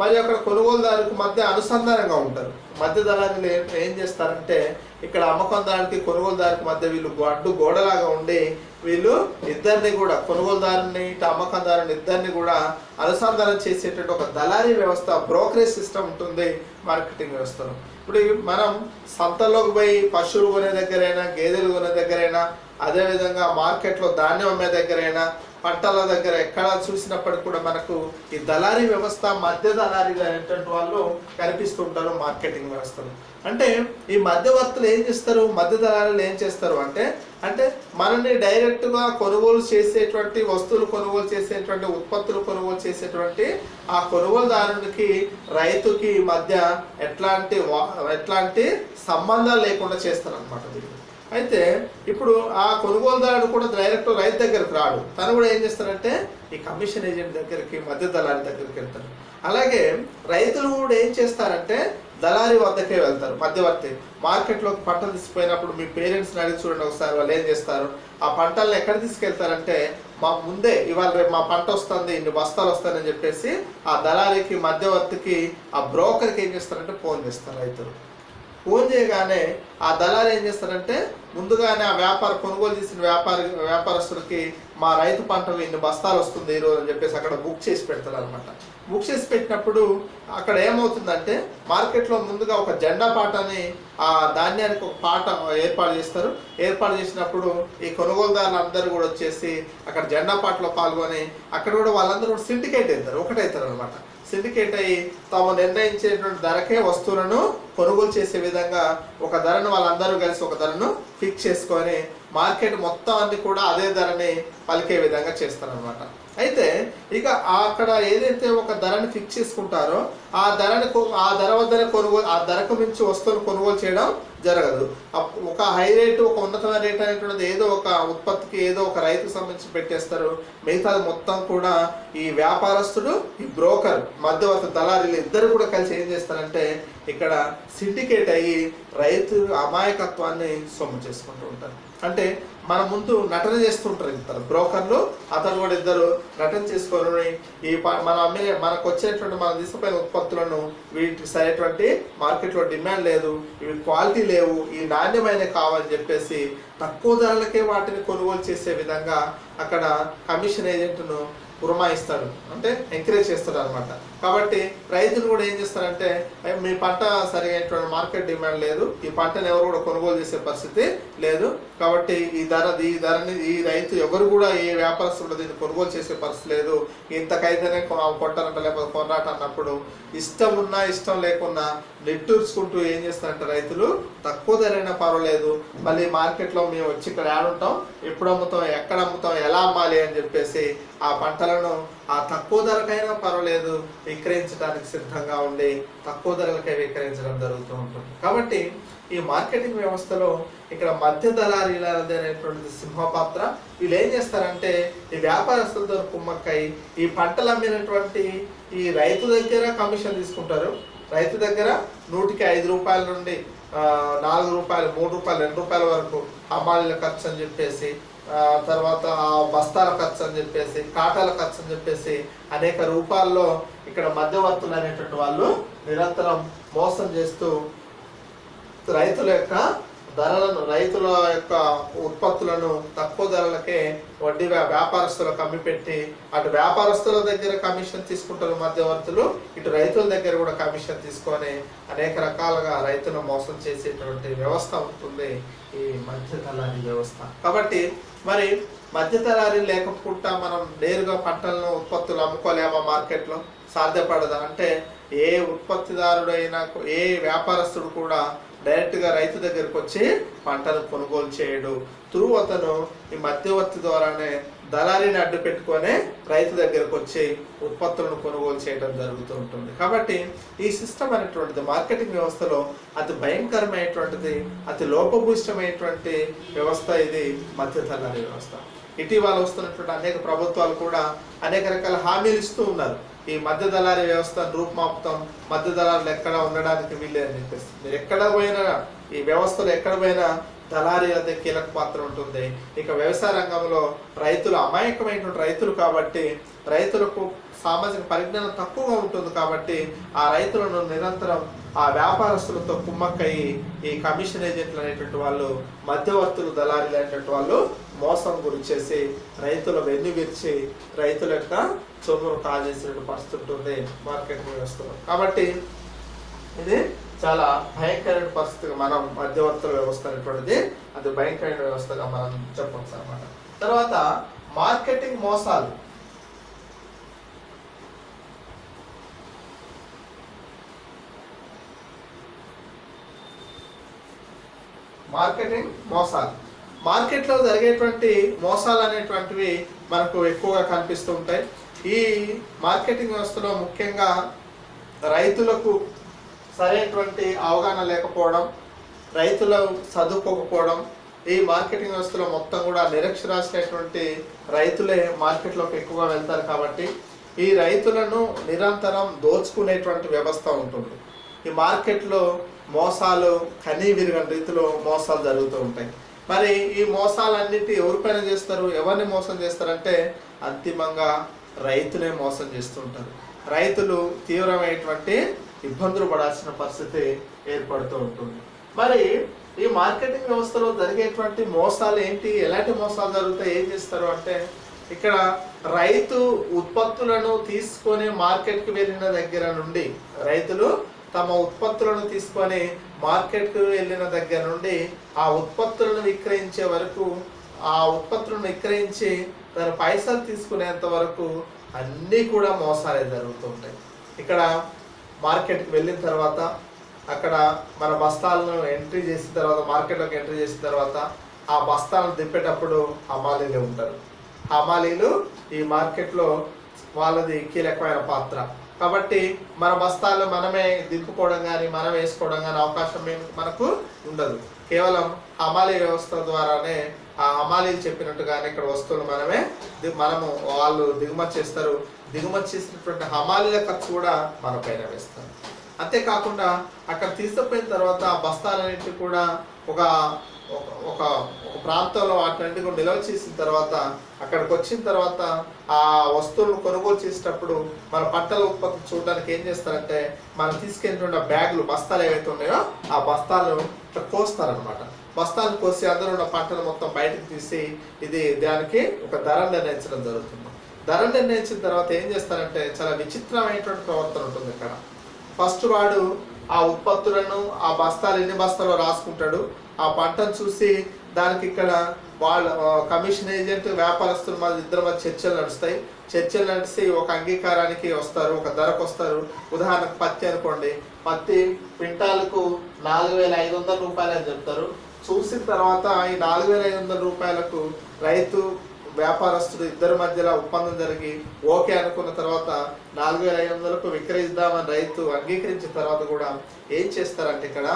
మరియు అక్కడ కొనుగోలుదారులకు మధ్య అనుసంధానంగా ఉంటారు. మధ్య దళారీలు ఏం చేస్తారంటే ఇక్కడ అమ్మకందారునికి కొనుగోలుదారుకి మధ్య వీళ్ళు అడ్డు గోడలాగా ఉండి వీళ్ళు ఇద్దరిని కూడా, కొనుగోలుదారుని ఇటు అమ్మకందారుని ఇద్దరిని కూడా అనుసంధానం చేసేటువంటి ఒక దళారీ వ్యవస్థ, బ్రోకరేజ్ సిస్టమ్ ఉంటుంది మార్కెటింగ్ వ్యవస్థలో. ఇప్పుడు మనం సంతలోకి పోయి పశువులు కొనే దగ్గరైనా, గేదెలు కొనే దగ్గరైనా, అదేవిధంగా మార్కెట్లో ధాన్యం అమ్మే దగ్గరైనా, పంటల దగ్గర ఎక్కడ చూసినప్పటికీ కూడా మనకు ఈ దళారీ వ్యవస్థ, మధ్య దళారీలు అనేటువంటి వాళ్ళు కనిపిస్తుంటారు మార్కెటింగ్ వ్యవస్థలో. అంటే ఈ మధ్యవర్తులు ఏం చేస్తారు, మధ్య దళారీలు ఏం చేస్తారు అంటే మనల్ని డైరెక్ట్గా కొనుగోలు చేసేటువంటి వస్తువులు కొనుగోలు చేసేటువంటి ఉత్పత్తులు కొనుగోలు చేసేటువంటి ఆ కొనుగోలుదారునికి రైతుకి మధ్య ఎట్లాంటి సంబంధాలు లేకుండా చేస్తారు అన్నమాట. అయితే ఇప్పుడు ఆ కొనుగోలుదారుడు కూడా డైరెక్ట్ రైతు దగ్గరికి రాడు, తను కూడా ఏం చేస్తారంటే ఈ కమిషన్ ఏజెంట్ దగ్గరికి, మధ్య దళారీ దగ్గరికి వెళ్తారు. అలాగే రైతులు కూడా ఏం చేస్తారంటే దళారీ వద్దకే వెళ్తారు. మధ్యవర్తి మార్కెట్లోకి పంటలు తీసుకుపోయినప్పుడు మీ పేరెంట్స్ని అడిగి చూడండి ఒకసారి, వాళ్ళు ఏం చేస్తారు, ఆ పంటలను ఎక్కడ తీసుకెళ్తారంటే మా ముందే ఇవాళ రేపు మా పంట వస్తుంది, ఇన్ని బస్తాలు వస్తాయని చెప్పేసి ఆ దళారీకి, మధ్యవర్తికి, ఆ బ్రోకర్కి ఏం చేస్తారంటే ఫోన్ చేస్తారు. రైతులు ఫోన్ చేయగానే ఆ దళారీ ఏం చేస్తారంటే ముందుగానే ఆ కొనుగోలు చేసిన వ్యాపారస్తులకి మా రైతు పంటలు ఇన్ని బస్తాలు వస్తుంది ఈరోజు అని చెప్పేసి అక్కడ బుక్ చేసి పెడతారు అనమాట. బుక్ చేసి పెట్టినప్పుడు అక్కడ ఏమవుతుందంటే మార్కెట్లో ముందుగా ఒక జెండా పాటని, ఆ ధాన్యానికి ఒక పాట ఏర్పాటు చేస్తారు. ఏర్పాటు చేసినప్పుడు ఈ కొనుగోలుదారులు అందరూ కూడా వచ్చేసి అక్కడ జెండా పాటలో పాల్గొని అక్కడ కూడా వాళ్ళందరూ కూడా సిండికేట్ అవుతారు, ఒకటవుతారు అనమాట. సిండికేట్ అయ్యి తాము నిర్ణయించేటువంటి ధరకే వస్తువులను కొనుగోలు చేసే విధంగా ఒక ధరను వాళ్ళందరూ కలిసి ఒక ధరను ఫిక్స్ చేసుకొని మార్కెట్ మొత్తం అన్ని కూడా అదే ధరని పలికే విధంగా చేస్తారనమాట. అయితే ఇక అక్కడ ఏదైతే ఒక ధరని ఫిక్స్ చేసుకుంటారో ఆ ధర వద్దనే కొనుగోలు, ఆ ధరకు మించి వస్తువులు కొనుగోలు చేయడం జరగదు. ఒక హై రేటు, ఒక ఉన్నతమైన రేట్ అనేటువంటిది ఏదో ఒక ఉత్పత్తికి ఏదో ఒక రైతుకు సంబంధించి పెట్టేస్తారు. మిగతాది మొత్తం కూడా ఈ వ్యాపారస్తుడు, ఈ బ్రోకర్, మధ్యవర్తి, దళారీలు ఇద్దరు కూడా కలిసి ఏం చేస్తారంటే ఇక్కడ సిండికేట్ అయ్యి రైతు అమాయకత్వాన్ని సొమ్ము చేసుకుంటూ ఉంటారు. అంటే మన ముందు నటన చేస్తుంటారు ఇద్దరు బ్రోకర్లు, అతను కూడా ఇద్దరు నటన చేసుకొని ఈ మనకు వచ్చేటువంటి మనం తీసుకుపోయిన ఉత్పత్తులను వీటికి సరైనటువంటి మార్కెట్లో డిమాండ్ లేదు, ఇవి క్వాలిటీ లేవు, ఈ నాణ్యమైన కావాలని చెప్పేసి తక్కువ ధరలకే వాటిని కొనుగోలు చేసే విధంగా అక్కడ కమిషన్ ఏజెంట్ను పురమాయిస్తాడు, అంటే ఎంకరేజ్ చేస్తాడు అనమాట. కాబట్టి రైతులు కూడా ఏం చేస్తారంటే మీ పంట సరైనటువంటి మార్కెట్ డిమాండ్ లేదు, ఈ పంటను ఎవరు కూడా కొనుగోలు చేసే పరిస్థితి లేదు, కాబట్టి ఈ ధరని ఈ రైతు ఎవరు కూడా ఏ వ్యాపారస్తులు దీన్ని కొనుగోలు చేసే పరిస్థితి లేదు, ఇంతకైతేనే కొంటారంట లేకపోతే కొనరాట అన్నప్పుడు ఇష్టం ఉన్నా ఇష్టం లేకున్నా నిట్టూర్చుకుంటూ ఏం చేస్తారంటే రైతులు తక్కువ ధరైనా పర్వాలేదు, మళ్ళీ మార్కెట్లో మేము వచ్చి ఇక్కడ ఆడుంటాం, ఎప్పుడు అమ్ముతాం, ఎక్కడ అమ్ముతాం, ఎలా అమ్మాలి అని చెప్పేసి ఆ పంటలను ఆ తక్కువ ధరకైనా పర్వాలేదు విక్రయించడానికి సిద్ధంగా ఉండి తక్కువ ధరలకై విక్రయించడం జరుగుతూ ఉంటుంది. కాబట్టి ఈ మార్కెటింగ్ వ్యవస్థలో ఇక్కడ మధ్య దళారీలది అనేటువంటిది సింహపాత్ర. వీళ్ళు ఏం చేస్తారంటే ఈ వ్యాపారస్తులతో కుమ్మక్కై ఈ పంటలు అమ్మినటువంటి ఈ రైతు దగ్గర కమిషన్ తీసుకుంటారు. రైతు దగ్గర 100కి 5 రూపాయల నుండి 4 రూపాయలు, 3 రూపాయలు, 2 రూపాయల వరకు హమాలీల ఖర్చు అని చెప్పేసి, తర్వాత బస్తాల ఖర్చు అని చెప్పేసి, కాటాల ఖర్చు అని చెప్పేసి అనేక రూపాల్లో ఇక్కడ మధ్యవర్తులు అనేటువంటి వాళ్ళు నిరంతరం మోసం చేస్తూ రైతుల యొక్క ధరలను, రైతుల యొక్క ఉత్పత్తులను తక్కువ ధరలకే వడ్డీ వ్యాపారస్తులకు అమ్మిపెట్టి అటు వ్యాపారస్తుల దగ్గర కమిషన్ తీసుకుంటారు మధ్యవర్తులు, ఇటు రైతుల దగ్గర కూడా కమిషన్ తీసుకొని అనేక రకాలుగా రైతులను మోసం చేసేటువంటి వ్యవస్థ ఉంటుంది ఈ మధ్య దళారీ వ్యవస్థ. కాబట్టి మరి మధ్య దళారీ లేకుండా మనం నేరుగా పంటలను, ఉత్పత్తులు అమ్ముకోలేమా మార్కెట్లో? సాధ్యపడదా అంటే ఏ ఉత్పత్తిదారుడైనా, ఏ వ్యాపారస్తుడు కూడా డైరెక్ట్గా రైతు దగ్గరకు వచ్చి పంటను కొనుగోలు చేయడు. అతను ఈ మధ్యవర్తి ద్వారానే దళారీని అడ్డు పెట్టుకొని రైతు దగ్గరకు వచ్చి ఉత్పత్తులను కొనుగోలు చేయడం జరుగుతూ ఉంటుంది. కాబట్టి ఈ సిస్టమ్ అనేటువంటిది మార్కెటింగ్ వ్యవస్థలో అతి భయంకరమైనటువంటిది, అతి లోపభూయిష్టమైనటువంటి వ్యవస్థ ఇది మధ్య దళారీ వ్యవస్థ. ఇటీవల వస్తున్నటువంటి అనేక ప్రభుత్వాలు కూడా అనేక రకాల హామీలు ఇస్తూ ఉన్నారు. ఈ మధ్య దళారీ వ్యవస్థను రూపుమాపుతాం, మధ్య దళారులు ఎక్కడ ఉండడానికి వీళ్ళే అని చెప్పేసి. మీరు ఎక్కడ పోయినా, ఈ వ్యవస్థలో ఎక్కడ పోయినా దళారీ అదే కీలక పాత్ర ఉంటుంది. ఇక వ్యవసాయ రంగంలో రైతులు అమాయకమైనటువంటి రైతులు కాబట్టి రైతులకు సామాజిక పరిజ్ఞానం తక్కువగా ఉంటుంది కాబట్టి ఆ రైతులను నిరంతరం ఆ వ్యాపారస్తులతో కుమ్మక్కయి ఈ కమిషన్ ఏజెంట్లు అనేటువంటి వాళ్ళు, మధ్యవర్తులు, దళారీలు అనేటువంటి వాళ్ళు మోసం గురి చేసి రైతుల వెన్ను విరిచి రైతుల యొక్క సొమ్మును కాజేసిన పరిస్థితి ఉంటుంది మార్కెట్ వ్యవస్థలో. కాబట్టి ఇది చాలా భయంకరమైన పరిస్థితిగా మనం మధ్యవర్తుల వ్యవస్థ అనేటువంటిది అది భయంకరమైన వ్యవస్థగా మనం చెప్పవచ్చు అన్నమాట. తర్వాత మార్కెటింగ్ మోసాలు. మార్కెటింగ్ మోసాలు, మార్కెట్లో జరిగేటువంటి మోసాలు అనేటువంటివి మనకు ఎక్కువగా కనిపిస్తూ ఉంటాయి. ఈ మార్కెటింగ్ వ్యవస్థలో ముఖ్యంగా రైతులకు సరైనటువంటి అవగాహన లేకపోవడం, రైతులు చదువుకోకపోవడం, ఈ మార్కెటింగ్ వ్యవస్థలో మొత్తం కూడా నిరక్షరాస్యమైనటువంటి రైతులే మార్కెట్లోకి ఎక్కువగా వెళ్తారు. కాబట్టి ఈ రైతులను నిరంతరం దోచుకునేటువంటి వ్యవస్థ ఉంటుంది. ఈ మార్కెట్లో మోసాలు కనీవిరిగని రీతిలో మోసాలు జరుగుతూ ఉంటాయి. మరి ఈ మోసాలన్నిటి ఎవరిపైన చేస్తారు, ఎవరిని మోసం చేస్తారంటే అంతిమంగా రైతులే మోసం చేస్తుంటారు. రైతులు తీవ్రమైనటువంటి ఇబ్బందులు పడాల్సిన పరిస్థితి ఏర్పడుతూ ఉంటుంది. మరి ఈ మార్కెటింగ్ వ్యవస్థలో జరిగేటువంటి మోసాలు ఏంటి, ఎలాంటి మోసాలు జరుగుతాయి, ఏం చేస్తారు అంటే ఇక్కడ రైతు ఉత్పత్తులను తీసుకొని మార్కెట్కి వెళ్ళిన దగ్గర నుండి, రైతులు తమ ఉత్పత్తులను తీసుకొని మార్కెట్కు వెళ్ళిన దగ్గర నుండి ఆ ఉత్పత్తులను విక్రయించే వరకు, ఆ ఉత్పత్తులను విక్రయించి తన పైసలు తీసుకునేంత వరకు అన్నీ కూడా మోసాలే జరుగుతూ ఉంటాయి. ఇక్కడ మార్కెట్కి వెళ్ళిన తర్వాత అక్కడ మన బస్తాలను ఎంట్రీ చేసిన తర్వాత, మార్కెట్లోకి ఎంట్రీ చేసిన తర్వాత ఆ బస్తాలను దింపేటప్పుడు హమాలీలు ఉంటారు. హమాలీలు ఈ మార్కెట్లో వాళ్ళది కీలకమైన పాత్ర. కాబట్టి మన బస్తాలు మనమే దింపుకోవడం కానీ మనం వేసుకోవడం కానీ అవకాశం మనకు ఉండదు. కేవలం హమాలీ వ్యవస్థ ద్వారానే ఆ హమాలీలు చెప్పినట్టుగానే ఇక్కడ వస్తువులు మనము వాళ్ళు దిగుమతి చేస్తారు. దిగుమతి చేసినటువంటి హమాలీల ఖర్చు కూడా మన పైన వేస్తారు. అంతేకాకుండా అక్కడ తీసుకుపోయిన తర్వాత ఆ బస్తాలన్నింటినీ కూడా ఒక ఒక ఒక ప్రాంతంలో వాటిని కూడా నిల్వ చేసిన తర్వాత అక్కడికి వచ్చిన తర్వాత ఆ వస్తువులను కొనుగోలు చేసేటప్పుడు మన పంటల ఉత్పత్తి చూడడానికి ఏం చేస్తారంటే మనం తీసుకెళ్ళిన బ్యాగులు బస్తాలు ఏవైతే ఉన్నాయో ఆ బస్తాలు ఇట్లా కోస్తారనమాట. బస్తాలు కోసి అందులో ఉన్న పంటలు మొత్తం బయటకు తీసి ఇది దానికి ఒక ధర నిర్ణయించడం జరుగుతుంది. ధర నిర్ణయించిన తర్వాత ఏం చేస్తారంటే చాలా విచిత్రమైనటువంటి ప్రవర్తన ఉంటుంది ఇక్కడ. ఫస్ట్ వాడు ఆ ఉత్పత్తులను ఆ బస్తాలు ఎన్ని బస్తాలో రాసుకుంటాడు. ఆ పంటను చూసి దానికి ఇక్కడ వాళ్ళ కమిషన్ ఏజెంట్ వ్యాపారస్తులు మళ్ళీ ఇద్దరు మధ్య చర్చలు నడుస్తాయి. చర్చలు నడిచి ఒక అంగీకారానికి వస్తారు, ఒక ధరకు వస్తారు. ఉదాహరణకు పత్తి అనుకోండి, పత్తి క్వింటాలకు 4,500 రూపాయలు అని చెప్తారు. చూసిన తర్వాత ఈ 4,500 రూపాయలకు రైతు వ్యాపారస్తుడు ఇద్దరి మధ్యలో ఒప్పందం జరిగి ఓకే అనుకున్న తర్వాత 4,500కు విక్రయిద్దామని రైతు అంగీకరించిన తర్వాత కూడా ఏం చేస్తారంటే ఇక్కడ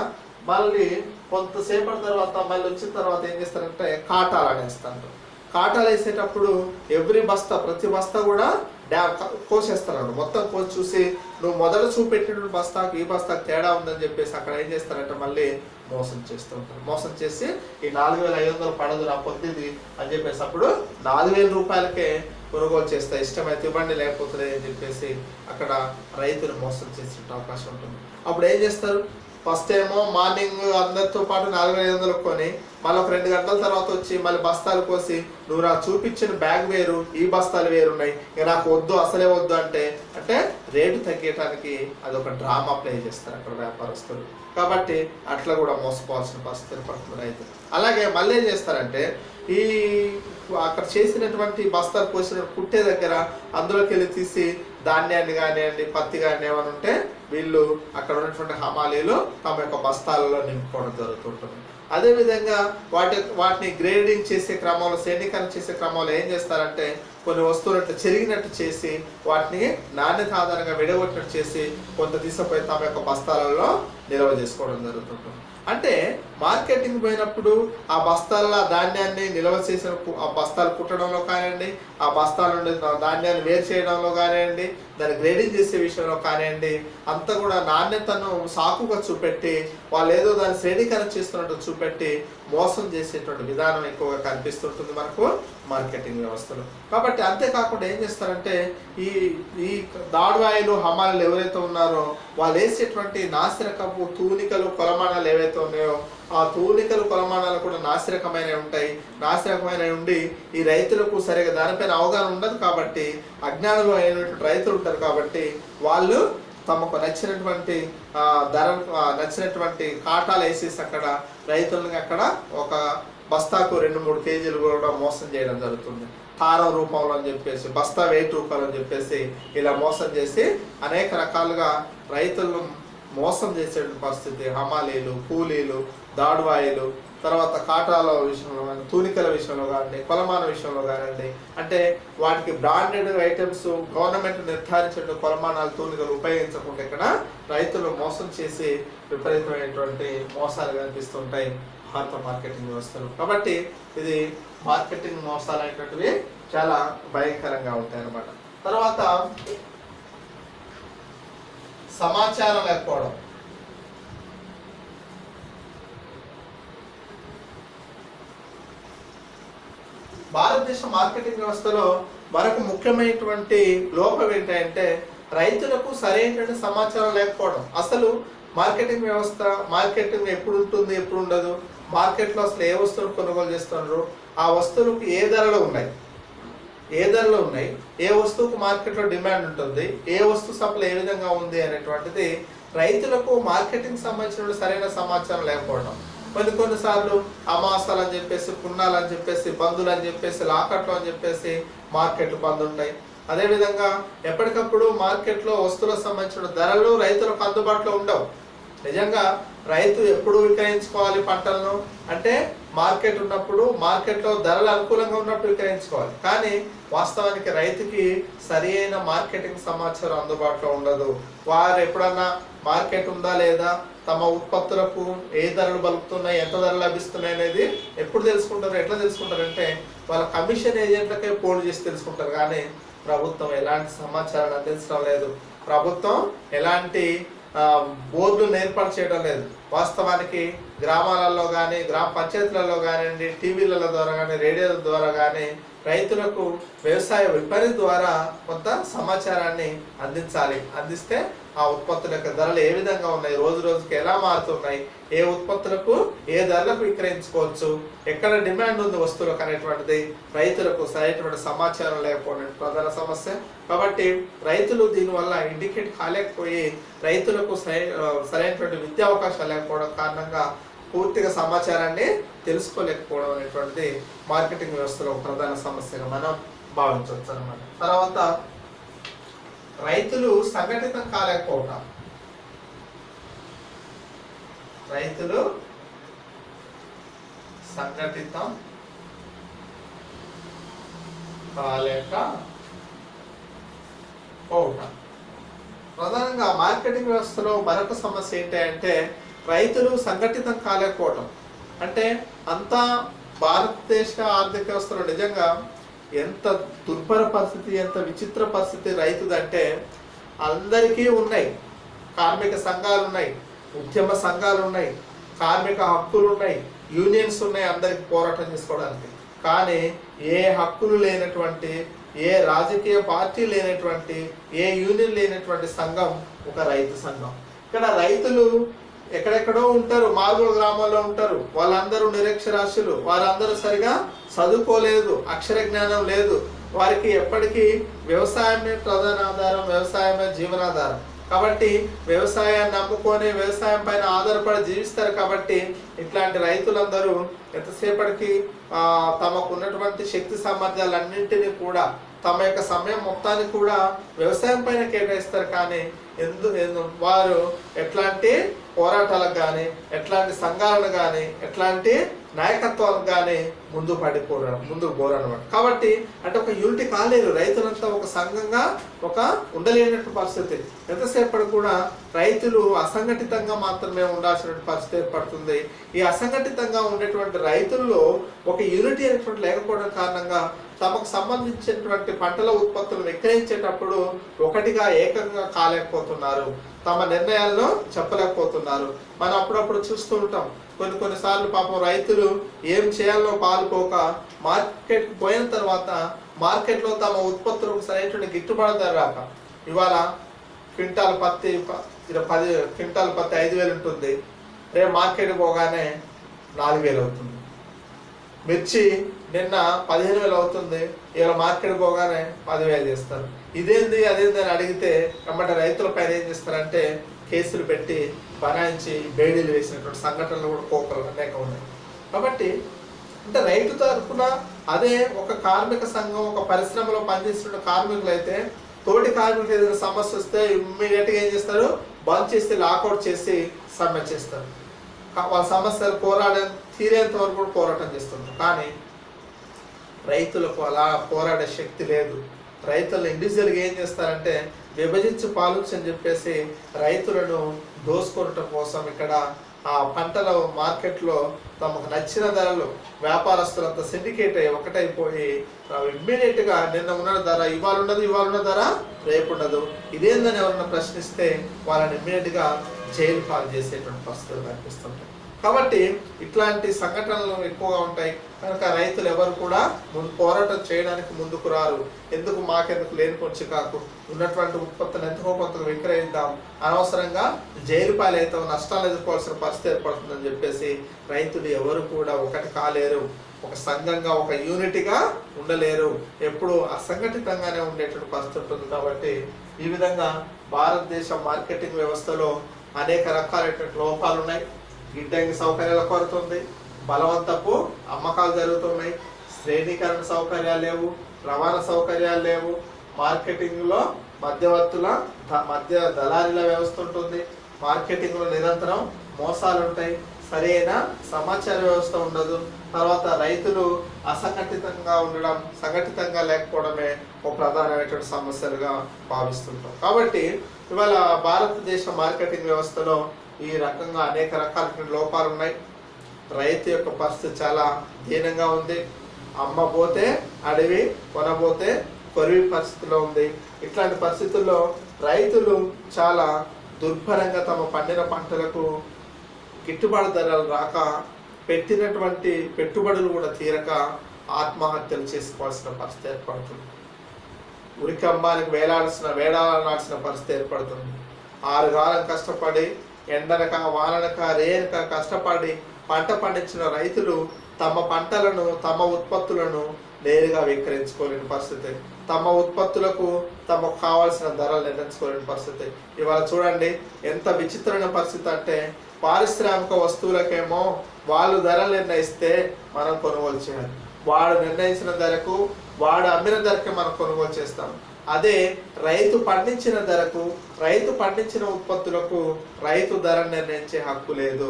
మళ్ళీ కొంతసేపటి తర్వాత మళ్ళీ వచ్చిన తర్వాత ఏం చేస్తారంటే కాటాలు అనేస్తారు. కాటాలు వేసేటప్పుడు ప్రతి బస్తా కూడా కోసేస్తాడు. మొత్తం కోసి చూసి నువ్వు మొదట చూపెట్టిన బస్తాకు ఈ బస్తాకు తేడా ఉందని చెప్పేసి అక్కడ ఏం చేస్తారంటే మళ్ళీ మోసం చేస్తూ ఉంటారు. మోసం చేసి ఈ 4,500 పడదు నా పొద్దుది అని చెప్పేసి అప్పుడు 4,000 రూపాయలకే కొనుగోలు చేస్తా, ఇష్టమైతే ఇవ్వండి లేకపోతే అని చెప్పేసి అక్కడ రైతులు మోసం చేసే అవకాశం ఉంటుంది. అప్పుడు ఏం చేస్తారు, ఫస్ట్ ఏమో మార్నింగ్ అందరితో పాటు 4,500 కొని మళ్ళీ ఒక 2 గంటల తర్వాత వచ్చి మళ్ళీ బస్తాలు కోసి నువ్వు నాకు చూపించిన బ్యాగ్ వేరు ఈ బస్తాలు వేరున్నాయి, ఇక నాకు వద్దు అసలే వద్దు అంటే రేటు తగ్గటానికి అదొక డ్రామా ప్లే చేస్తారు అక్కడ వ్యాపారస్తులు. కాబట్టి అట్లా కూడా మోసపోవాల్సిన పరిస్థితులు పడుతుంది రైతు. అలాగే మళ్ళీ ఏం చేస్తారంటే ఈ అక్కడ చేసినటువంటి బస్తాలు పోసిన కుట్టే దగ్గర అందులోకి వెళ్ళి తీసి ధాన్యాన్ని కానివ్వండి పత్తి కానీ ఏమైనా ఉంటే వీళ్ళు అక్కడ ఉన్నటువంటి హమాలీలు తమ యొక్క బస్తాలలో నింపుకోవడం జరుగుతుంటుంది. అదేవిధంగా వాటిని గ్రేడింగ్ చేసే క్రమంలో శ్రేణీకరణ చేసే క్రమంలో ఏం చేస్తారంటే కొన్ని వస్తువులు చెరిగినట్టు చేసి వాటిని నాణ్యత ఆధారంగా విడగొట్టినట్టు చేసి కొంత తీసుకుపోయి తమ యొక్క బస్తాలలో నిల్వ చేసుకోవడం జరుగుతుంటుంది. అంటే మార్కెటింగ్ పోయినప్పుడు ఆ బస్తాల ధాన్యాన్ని నిల్వ చేసిన ఆ బస్తాలు కుట్టడంలో కానివ్వండి, ఆ బస్తాల నుండి ధాన్యాన్ని వేరు చేయడంలో కానివ్వండి, దాన్ని గ్రేడింగ్ చేసే విషయంలో కానివ్వండి, అంతా కూడా నాణ్యతను సాకుగా చూపెట్టి వాళ్ళు ఏదో దాన్ని శ్రేణీకరణ చేస్తున్నట్టు చూపెట్టి మోసం చేసేటువంటి విధానం ఎక్కువగా కనిపిస్తుంటుంది మనకు మార్కెటింగ్ వ్యవస్థలో. కాబట్టి అంతేకాకుండా ఏం చేస్తారంటే ఈ దాడువాయిలు హమాలీలు ఎవరైతే ఉన్నారో వాళ్ళు వేసేటువంటి నాసిరకపు తూనికలు కొలమానాలు ఏవైతే ఉన్నాయో ఆ తూనికలు కొలమానాలు కూడా నాసిరకమైనవి ఉంటాయి. నాసిరకమైనవి ఉండి ఈ రైతులకు సరిగా దానిపైన అవగాహన ఉండదు కాబట్టి అజ్ఞానులు అయినటువంటి రైతులు ఉంటారు కాబట్టి వాళ్ళు తమకు నచ్చినటువంటి నచ్చినటువంటి కాటాలు వేసేసి అక్కడ రైతులని అక్కడ ఒక బస్తాకు 2-3 కేజీలు కూడా మోసం చేయడం జరుగుతుంది. హారం రూపంలో అని చెప్పేసి బస్తా వెయిట్ రూపాయలు అని చెప్పేసి ఇలా మోసం చేసి అనేక రకాలుగా రైతులను మోసం చేసే పరిస్థితి. హమాలీలు, కూలీలు, దాడువాయిలు, తర్వాత కాటాల విషయంలో కానీ తూనికల విషయంలో కానివ్వండి, కొలమాన విషయంలో కానివ్వండి, అంటే వాటికి బ్రాండెడ్ ఐటమ్స్ గవర్నమెంట్ నిర్ధారించిన కొలమానాలు తూనికలు ఉపయోగించకుండా ఇక్కడ రైతులు మోసం చేసి విపరీతమైనటువంటి మోసాలు కనిపిస్తుంటాయి భారత మార్కెటింగ్ వ్యవస్థలు. కాబట్టి ఇది మార్కెటింగ్ మోసాలు అనేటువంటివి చాలా భయంకరంగా ఉంటాయి అన్నమాట. తర్వాత సమాచారం లేకపోవడం. భారతదేశ మార్కెటింగ్ వ్యవస్థలో మరొక ముఖ్యమైనటువంటి లోపం ఏంటంటే రైతులకు సరైనటువంటి సమాచారం లేకపోవడం. అసలు మార్కెటింగ్ వ్యవస్థ మార్కెటింగ్ ఎప్పుడు ఉంటుంది ఎప్పుడు ఉండదు, మార్కెట్లో అసలు ఏ వస్తువులు కొనుగోలు చేస్తున్నారు, ఆ వస్తువులకు ఏ ధరలు ఉన్నాయి, ఏ వస్తువుకు మార్కెట్లో డిమాండ్ ఉంటుంది, ఏ వస్తువు సప్లై ఏ విధంగా ఉంది అనేటువంటిది రైతులకు మార్కెటింగ్ సంబంధించిన సరైన సమాచారం లేకపోవడం. కొన్నిసార్లు అమాసాలు అని చెప్పేసి, పున్నాలు అని చెప్పేసి, బంధులు అని చెప్పేసి, లాకట్లు అని చెప్పేసి మార్కెట్లు బంద్ ఉంటాయి. అదేవిధంగా ఎప్పటికప్పుడు మార్కెట్లో వస్తువులకు సంబంధించిన ధరలు రైతులకు అందుబాటులో ఉండవు. నిజంగా రైతు ఎప్పుడు విక్రయించుకోవాలి పంటలను అంటే మార్కెట్ ఉన్నప్పుడు, మార్కెట్లో ధరలు అనుకూలంగా ఉన్నప్పుడు విక్రయించుకోవాలి. కానీ వాస్తవానికి రైతుకి సరి అయిన మార్కెటింగ్ సమాచారం అందుబాటులో ఉండదు. వారు ఎప్పుడన్నా మార్కెట్ ఉందా లేదా, తమ ఉత్పత్తులకు ఏ ధరలు పలుకుతున్నాయి, ఎంత ధరలు లభిస్తున్నాయి అనేది ఎప్పుడు తెలుసుకుంటారు, ఎట్లా తెలుసుకుంటారంటే వాళ్ళ కమిషన్ ఏజెంట్లకే ఫోన్ చేసి తెలుసుకుంటారు. కానీ ప్రభుత్వం ఎలాంటి సమాచారాన్ని అందించడం లేదు. ప్రభుత్వం ఎలాంటి బోర్డులను ఏర్పాటు చేయడం లేదు. వాస్తవానికి గ్రామాలలో కానీ, గ్రామ పంచాయతీలలో కానివ్వండి, టీవీల ద్వారా కానీ, రేడియోల ద్వారా కానీ రైతులకు వ్యవసాయ విపణి ద్వారా కొంత సమాచారాన్ని అందించాలి. అందిస్తే ఆ ఉత్పత్తుల యొక్క ధరలు ఏ విధంగా ఉన్నాయి, రోజు రోజుకి ఎలా మారుతున్నాయి, ఏ ఉత్పత్తులకు ఏ ధరలకు విక్రయించుకోవచ్చు, ఎక్కడ డిమాండ్ ఉంది వస్తువులకు అనేటువంటిది రైతులకు సరైనటువంటి సమాచారం లేకపోవడం ప్రధాన సమస్య. కాబట్టి రైతులు దీనివల్ల ఇండికేట్ కాలేకపోయి రైతులకు సరైనటువంటి విద్యా అవకాశాలు లేకపోవడం కారణంగా పూర్తిగా సమాచారాన్ని తెలుసుకోలేకపోవడం అనేటువంటిది మార్కెటింగ్ వ్యవస్థలో ప్రధాన సమస్యగా మనం భావించవచ్చు అన్నమాట. తర్వాత రైతులు సంఘటితం కాలేకపోవటం. రైతులు సంఘటితం కాలేకపోవటం ప్రధానంగా మార్కెటింగ్ వ్యవస్థలో మరొక సమస్య ఏంటంటే రైతులు సంఘటితం కాలేకపోవటం. అంటే అంతా భారతదేశ ఆర్థిక వ్యవస్థలో నిజంగా ఎంత దుర్భర పరిస్థితి, ఎంత విచిత్ర పరిస్థితి రైతుదంటే అందరికీ ఉన్నాయి. కార్మిక సంఘాలు ఉన్నాయి, ఉద్యమ సంఘాలు ఉన్నాయి, కార్మిక హక్కులు ఉన్నాయి, యూనియన్స్ ఉన్నాయి అందరికి పోరాటం చేసుకోవడానికి. కానీ ఏ హక్కులు లేనటువంటి, ఏ రాజకీయ పార్టీ లేనటువంటి, ఏ యూనియన్ లేనటువంటి సంఘం ఒక రైతు సంఘం. ఇక్కడ రైతులు ఎక్కడెక్కడో ఉంటారు, మారుమూల గ్రామాల్లో ఉంటారు. వాళ్ళందరూ నిరక్షరాస్యులు, వారందరూ సరిగా చదువుకోలేదు, అక్షర జ్ఞానం లేదు. వారికి ఎప్పటికీ వ్యవసాయమే ప్రధాన ఆధారం, వ్యవసాయమే జీవనాధారం. కాబట్టి వ్యవసాయాన్ని నమ్ముకొని వ్యవసాయం పైన ఆధారపడి జీవిస్తారు. కాబట్టి ఇట్లాంటి రైతులందరూ ఎంతసేపటికి తమకు ఉన్నటువంటి శక్తి సామర్థ్యాలన్నింటినీ కూడా, తమ యొక్క సమయం మొత్తాన్ని కూడా వ్యవసాయం పైన కేటాయిస్తారు. కానీ వారు ఎట్లాంటి పోరాటాలకు కానీ, ఎట్లాంటి సంఘాలను కానీ, ఎట్లాంటి నాయకత్వాలకు కానీ ముందుకు పోరు అనమాట. కాబట్టి అంటే ఒక యూనిటీ కాలేరు, రైతులంతా ఒక సంఘంగా ఉండలేనటువంటి పరిస్థితి. ఎంతసేపటి కూడా రైతులు అసంఘటితంగా మాత్రమే ఉండాల్సిన పరిస్థితి ఏర్పడుతుంది. ఈ అసంఘటితంగా ఉండేటువంటి రైతుల్లో ఒక యూనిటీ అనేటువంటి లేకపోవడం కారణంగా తమకు సంబంధించినటువంటి పంటల ఉత్పత్తులు విక్రయించేటప్పుడు ఒకటిగా ఏకంగా కాలేకపోతున్నారు, తమ నిర్ణయాలను చెప్పలేకపోతున్నారు. మనం అప్పుడప్పుడు చూస్తూ ఉంటాం, కొన్నిసార్లు పాపం రైతులు ఏం చేయాలో పాల్పోక మార్కెట్కి పోయిన తర్వాత మార్కెట్లో తమ ఉత్పత్తులకు సరైనటువంటి గిట్టుబాటు ధర రాక, ఇవాళ క్వింటాల్ పత్తి 10 క్వింటాల్ పత్తి 5,000 ఉంటుంది, రేపు మార్కెట్కి పోగానే 4,000 అవుతుంది. మిర్చి నిన్న 15,000 అవుతుంది, ఇలా మార్కెట్ పోగానే 10,000 చేస్తారు. ఇదేంది అదేంది అని అడిగితే వెంబడి రైతుల పైన ఏం చేస్తారంటే కేసులు పెట్టి బనాయించి బేడీలు వేసినటువంటి సంఘటనలు కూడా కోకలు అనేక ఉన్నాయి. కాబట్టి అంటే రైతు తరఫున అదే ఒక కార్మిక సంఘం, ఒక పరిశ్రమలో పనిచేస్తున్న కార్మికులు అయితే తోటి కార్మికులు ఏదైనా సమస్య వస్తే ఇమ్మీడియట్గా ఏం చేస్తారు, బంద్ చేసి లాకౌట్ చేసి సమ్మె చేస్తారు. వాళ్ళ సమస్యలు తీరేంత వరకు కూడా పోరాటం చేస్తుంటారు. కానీ రైతులకు అలా పోరాడే శక్తి లేదు. రైతులు ఇండివిజువల్గా ఏం చేస్తారంటే విభజించి పాలించు అని చెప్పేసి రైతులను దోసుకొనటం కోసం ఇక్కడ ఆ పంటల మార్కెట్లో తమకు నచ్చిన ధరలు వ్యాపారస్తులంతా సిండికేట్ అయ్యి ఒకటైపోయి ఇమ్మీడియట్గా నిన్న ఉన్న ధర ఇవాళ ఉన్న ధర రేపు ఉండదు. ఇదేందని ఎవరన్నా ప్రశ్నిస్తే వాళ్ళని ఇమ్మీడియట్గా జైలు పాలు చేసేటువంటి పరిస్థితులు కనిపిస్తుంటాయి. కాబట్టి ఇట్లాంటి సంఘటనలు ఎక్కువగా ఉంటాయి కనుక రైతులు ఎవరు కూడా పోరాటం చేయడానికి ముందుకు రారు. ఎందుకు మాకెందుకు లేనిపోని చికాకు, ఉన్నటువంటి ఉత్పత్తులు ఎంతకో కొంత విక్రయిద్దాం, అనవసరంగా జైలు పాలైతే నష్టాలు ఎదుర్కోవాల్సిన పరిస్థితి ఏర్పడుతుందని చెప్పేసి రైతులు ఎవరు కూడా ఒకటి కాలేరు, ఒక సంఘంగా ఒక యూనిటీగా ఉండలేరు, ఎప్పుడు అసంఘటితంగానే ఉండేటువంటి పరిస్థితి ఉంటుంది. కాబట్టి ఈ విధంగా భారతదేశ మార్కెటింగ్ వ్యవస్థలో అనేక రకాలైనటువంటి లోపాలు ఉన్నాయి. గిడ్డంగి సౌకర్యాల కొరత ఉంది, బలవంతపు అమ్మకాలు జరుగుతున్నాయి, శ్రేణీకరణ సౌకర్యాలు లేవు, రవాణా సౌకర్యాలు లేవు, మార్కెటింగ్లో మధ్య దళారీల వ్యవస్థ ఉంటుంది, మార్కెటింగ్లో నిరంతరం మోసాలు ఉంటాయి, సరైన సమాచార వ్యవస్థ ఉండదు, తర్వాత రైతులు అసంఘటితంగా ఉండడం, సంఘటితంగా లేకపోవడమే ఒక ప్రధానమైనటువంటి సమస్యలుగా భావిస్తుంటాం. కాబట్టి ఇవాళ భారతదేశ మార్కెటింగ్ వ్యవస్థలో ఈ రకంగా అనేక రకాల లోపాలు ఉన్నాయి. రైతు యొక్క పరిస్థితి చాలా దీనంగా ఉంది. అమ్మపోతే అడవి, కొనబోతే కొరివి పరిస్థితిలో ఉంది. ఇట్లాంటి పరిస్థితుల్లో రైతులు చాలా దుర్భరంగా తమ పండిన పంటలకు గిట్టుబాటు ధరలు రాక, పెట్టినటువంటి పెట్టుబడులు కూడా తీరక ఆత్మహత్యలు చేసుకోవాల్సిన పరిస్థితి ఏర్పడుతుంది. ఉరికి అమ్మానికి వేలాడాల్సిన పరిస్థితి ఏర్పడుతుంది. 6 కాలం కష్టపడి ఎండనక వాననక రేనక కష్టపడి పంట పండించిన రైతులు తమ పంటలను, తమ ఉత్పత్తులను నేరుగా విక్రయించుకోలేని పరిస్థితి, తమ ఉత్పత్తులకు తమకు కావాల్సిన ధరలు నిర్ణయించుకోలేని పరిస్థితి. ఇవాళ చూడండి ఎంత విచిత్రమైన పరిస్థితి అంటే, పారిశ్రామిక వస్తువులకేమో వాళ్ళు ధరలు నిర్ణయిస్తే మనం కొనుగోలు చేయాలి. వాడు నిర్ణయించిన ధరకు, వాడు అమ్మిన ధరకే మనం కొనుగోలు చేస్తాం. అదే రైతు పండించిన ధరకు, రైతు పండించిన ఉత్పత్తులకు రైతు ధర నిర్ణయించే హక్కు లేదు.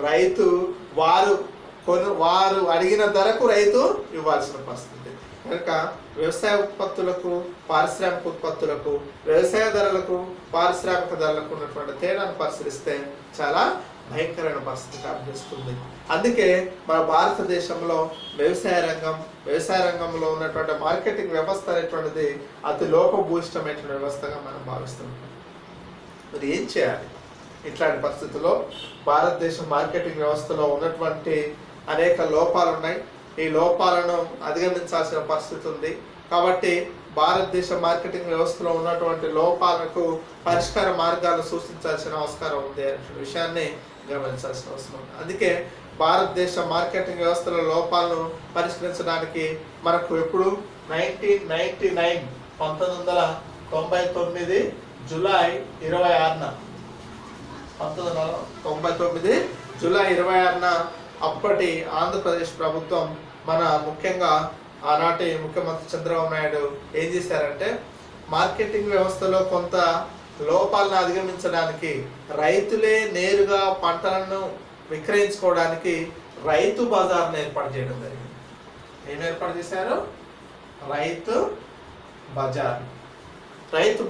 రైతు వారు అడిగిన ధరకు రైతు ఇవ్వాల్సిన పరిస్థితి. కనుక వ్యవసాయ ఉత్పత్తులకు, పారిశ్రామిక ఉత్పత్తులకు, వ్యవసాయ ధరలకు, పారిశ్రామిక ధరలకు ఉన్నటువంటి తేడాను పరిశీలిస్తే చాలా భయంకరమైన పరిస్థితి కనిపిస్తుంది. అందుకే మన భారతదేశంలో వ్యవసాయ రంగంలో ఉన్నటువంటి మార్కెటింగ్ వ్యవస్థ అనేటువంటిది అతి లోపభూయిష్టమైనటువంటి వ్యవస్థగా మనం భావిస్తున్నాం. మరి ఏం చేయాలి? ఇట్లాంటి పరిస్థితుల్లో భారతదేశ మార్కెటింగ్ వ్యవస్థలో ఉన్నటువంటి అనేక లోపాలు ఉన్నాయి. ఈ లోపాలను అధిగమించాల్సిన పరిస్థితి ఉంది. కాబట్టి భారతదేశ మార్కెటింగ్ వ్యవస్థలో ఉన్నటువంటి లోపాలకు పరిష్కార మార్గాలను సూచించాల్సిన అవసరం ఉంది అనే విషయాన్ని గమనించాల్సిన అవసరం ఉంది. అందుకే భారతదేశ మార్కెటింగ్ వ్యవస్థల లోపాలను పరిష్కరించడానికి మనకు ఎప్పుడు 1999 జూలై 26న 1999 జూలై 26న అప్పటి ఆంధ్రప్రదేశ్ ప్రభుత్వం, మన ముఖ్యంగా ఆనాటి ముఖ్యమంత్రి చంద్రబాబు నాయుడు ఏం చేశారంటే, మార్కెటింగ్ వ్యవస్థలో కొంత లోపాలను అధిగమించడానికి, రైతులే నేరుగా పంటలను విక్రయించుకోవడానికి రైతు బజార్ను ఏర్పాటు చేయడం జరిగింది. ఏం ఏర్పాటు చేశారు? రైతు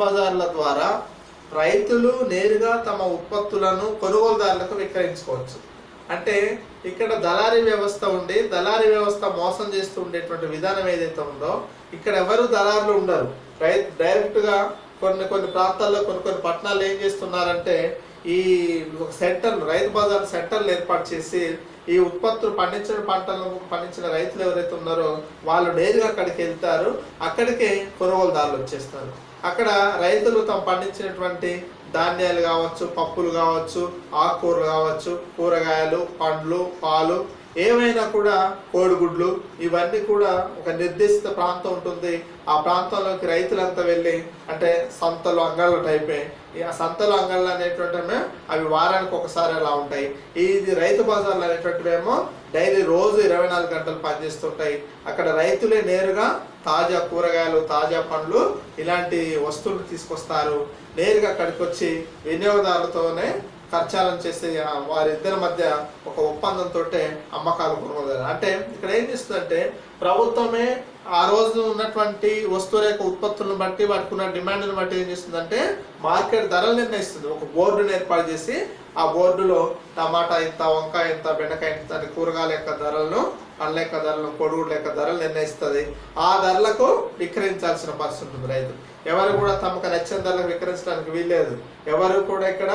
బజార్ల ద్వారా రైతులు నేరుగా తమ ఉత్పత్తులను కొనుగోలుదారులకు విక్రయించుకోవచ్చు. అంటే ఇక్కడ దళారీ వ్యవస్థ ఉండి, దళారీ వ్యవస్థ మోసం చేస్తూ ఉండేటువంటి విధానం ఏదైతే ఉందో, ఇక్కడ ఎవరు దళారులు ఉండరు. డైరెక్ట్గా కొన్ని ప్రాంతాల్లో కొన్ని పట్టణాలు ఏం చేస్తున్నారంటే, ఈ సెంటర్లు, రైతు బజార్ సెంటర్లు ఏర్పాటు చేసి ఈ ఉత్పత్తులు పండించిన రైతులు ఎవరైతే ఉన్నారో వాళ్ళు నేరుగా అక్కడికి వెళ్తారు. అక్కడికే కొనుగోలుదారులు వచ్చేస్తారు. అక్కడ రైతులు తమ పండించినటువంటి ధాన్యాలు కావచ్చు, పప్పులు కావచ్చు, ఆకుకూరలు కావచ్చు, కూరగాయలు, పండ్లు, పాలు, ఏమైనా కూడా, కోడిగుడ్లు, ఇవన్నీ కూడా ఒక నిర్దిష్ట ప్రాంతం ఉంటుంది. ఆ ప్రాంతంలోకి రైతులంతా వెళ్ళి, అంటే సంతలు, అంగళ్ళ టైపే, ఆ సంతలు, అంగళ్ళు అనేటువంటివి అవి వారానికి ఒకసారి అలా ఉంటాయి. ఇది రైతు బజార్లు అనేటువంటివేమో డైలీ రోజు 24 గంటలు పనిచేస్తుంటాయి. అక్కడ రైతులే నేరుగా తాజా కూరగాయలు, తాజా పండ్లు, ఇలాంటి వస్తువులు తీసుకొస్తారు. నేరుగా అక్కడికి వచ్చి వినియోగదారులతోనే ఖర్చాలను చేసి వారిద్దరి మధ్య ఒక ఒప్పందంతో అమ్మకాలు కొనుగోలు. అంటే ఇక్కడ ఏం చేస్తుందంటే, ప్రభుత్వమే ఆ రోజు ఉన్నటువంటి వస్తువుల యొక్క ఉత్పత్తులను బట్టి, వాటికి ఉన్న డిమాండ్ని బట్టి ఏం చేస్తుందంటే మార్కెట్ ధరలు నిర్ణయిస్తుంది. ఒక బోర్డును ఏర్పాటు చేసి ఆ బోర్డులో టమాటా ఇంత, వంకాయ ఇంత, బెండకాయ ఇంత అని కూరగాయల యొక్క ధరలను, పండ్ల యొక్క ధరలను, కోడిగుడ్ల యొక్క ధరలు నిర్ణయిస్తుంది. ఆ ధరలకు విక్రయించాల్సిన పరిస్థితి ఉంటుంది. రైతు ఎవరు కూడా తమకు నచ్చిన ధరలకు విక్రయించడానికి వీల్లేదు. ఎవరు కూడా ఇక్కడ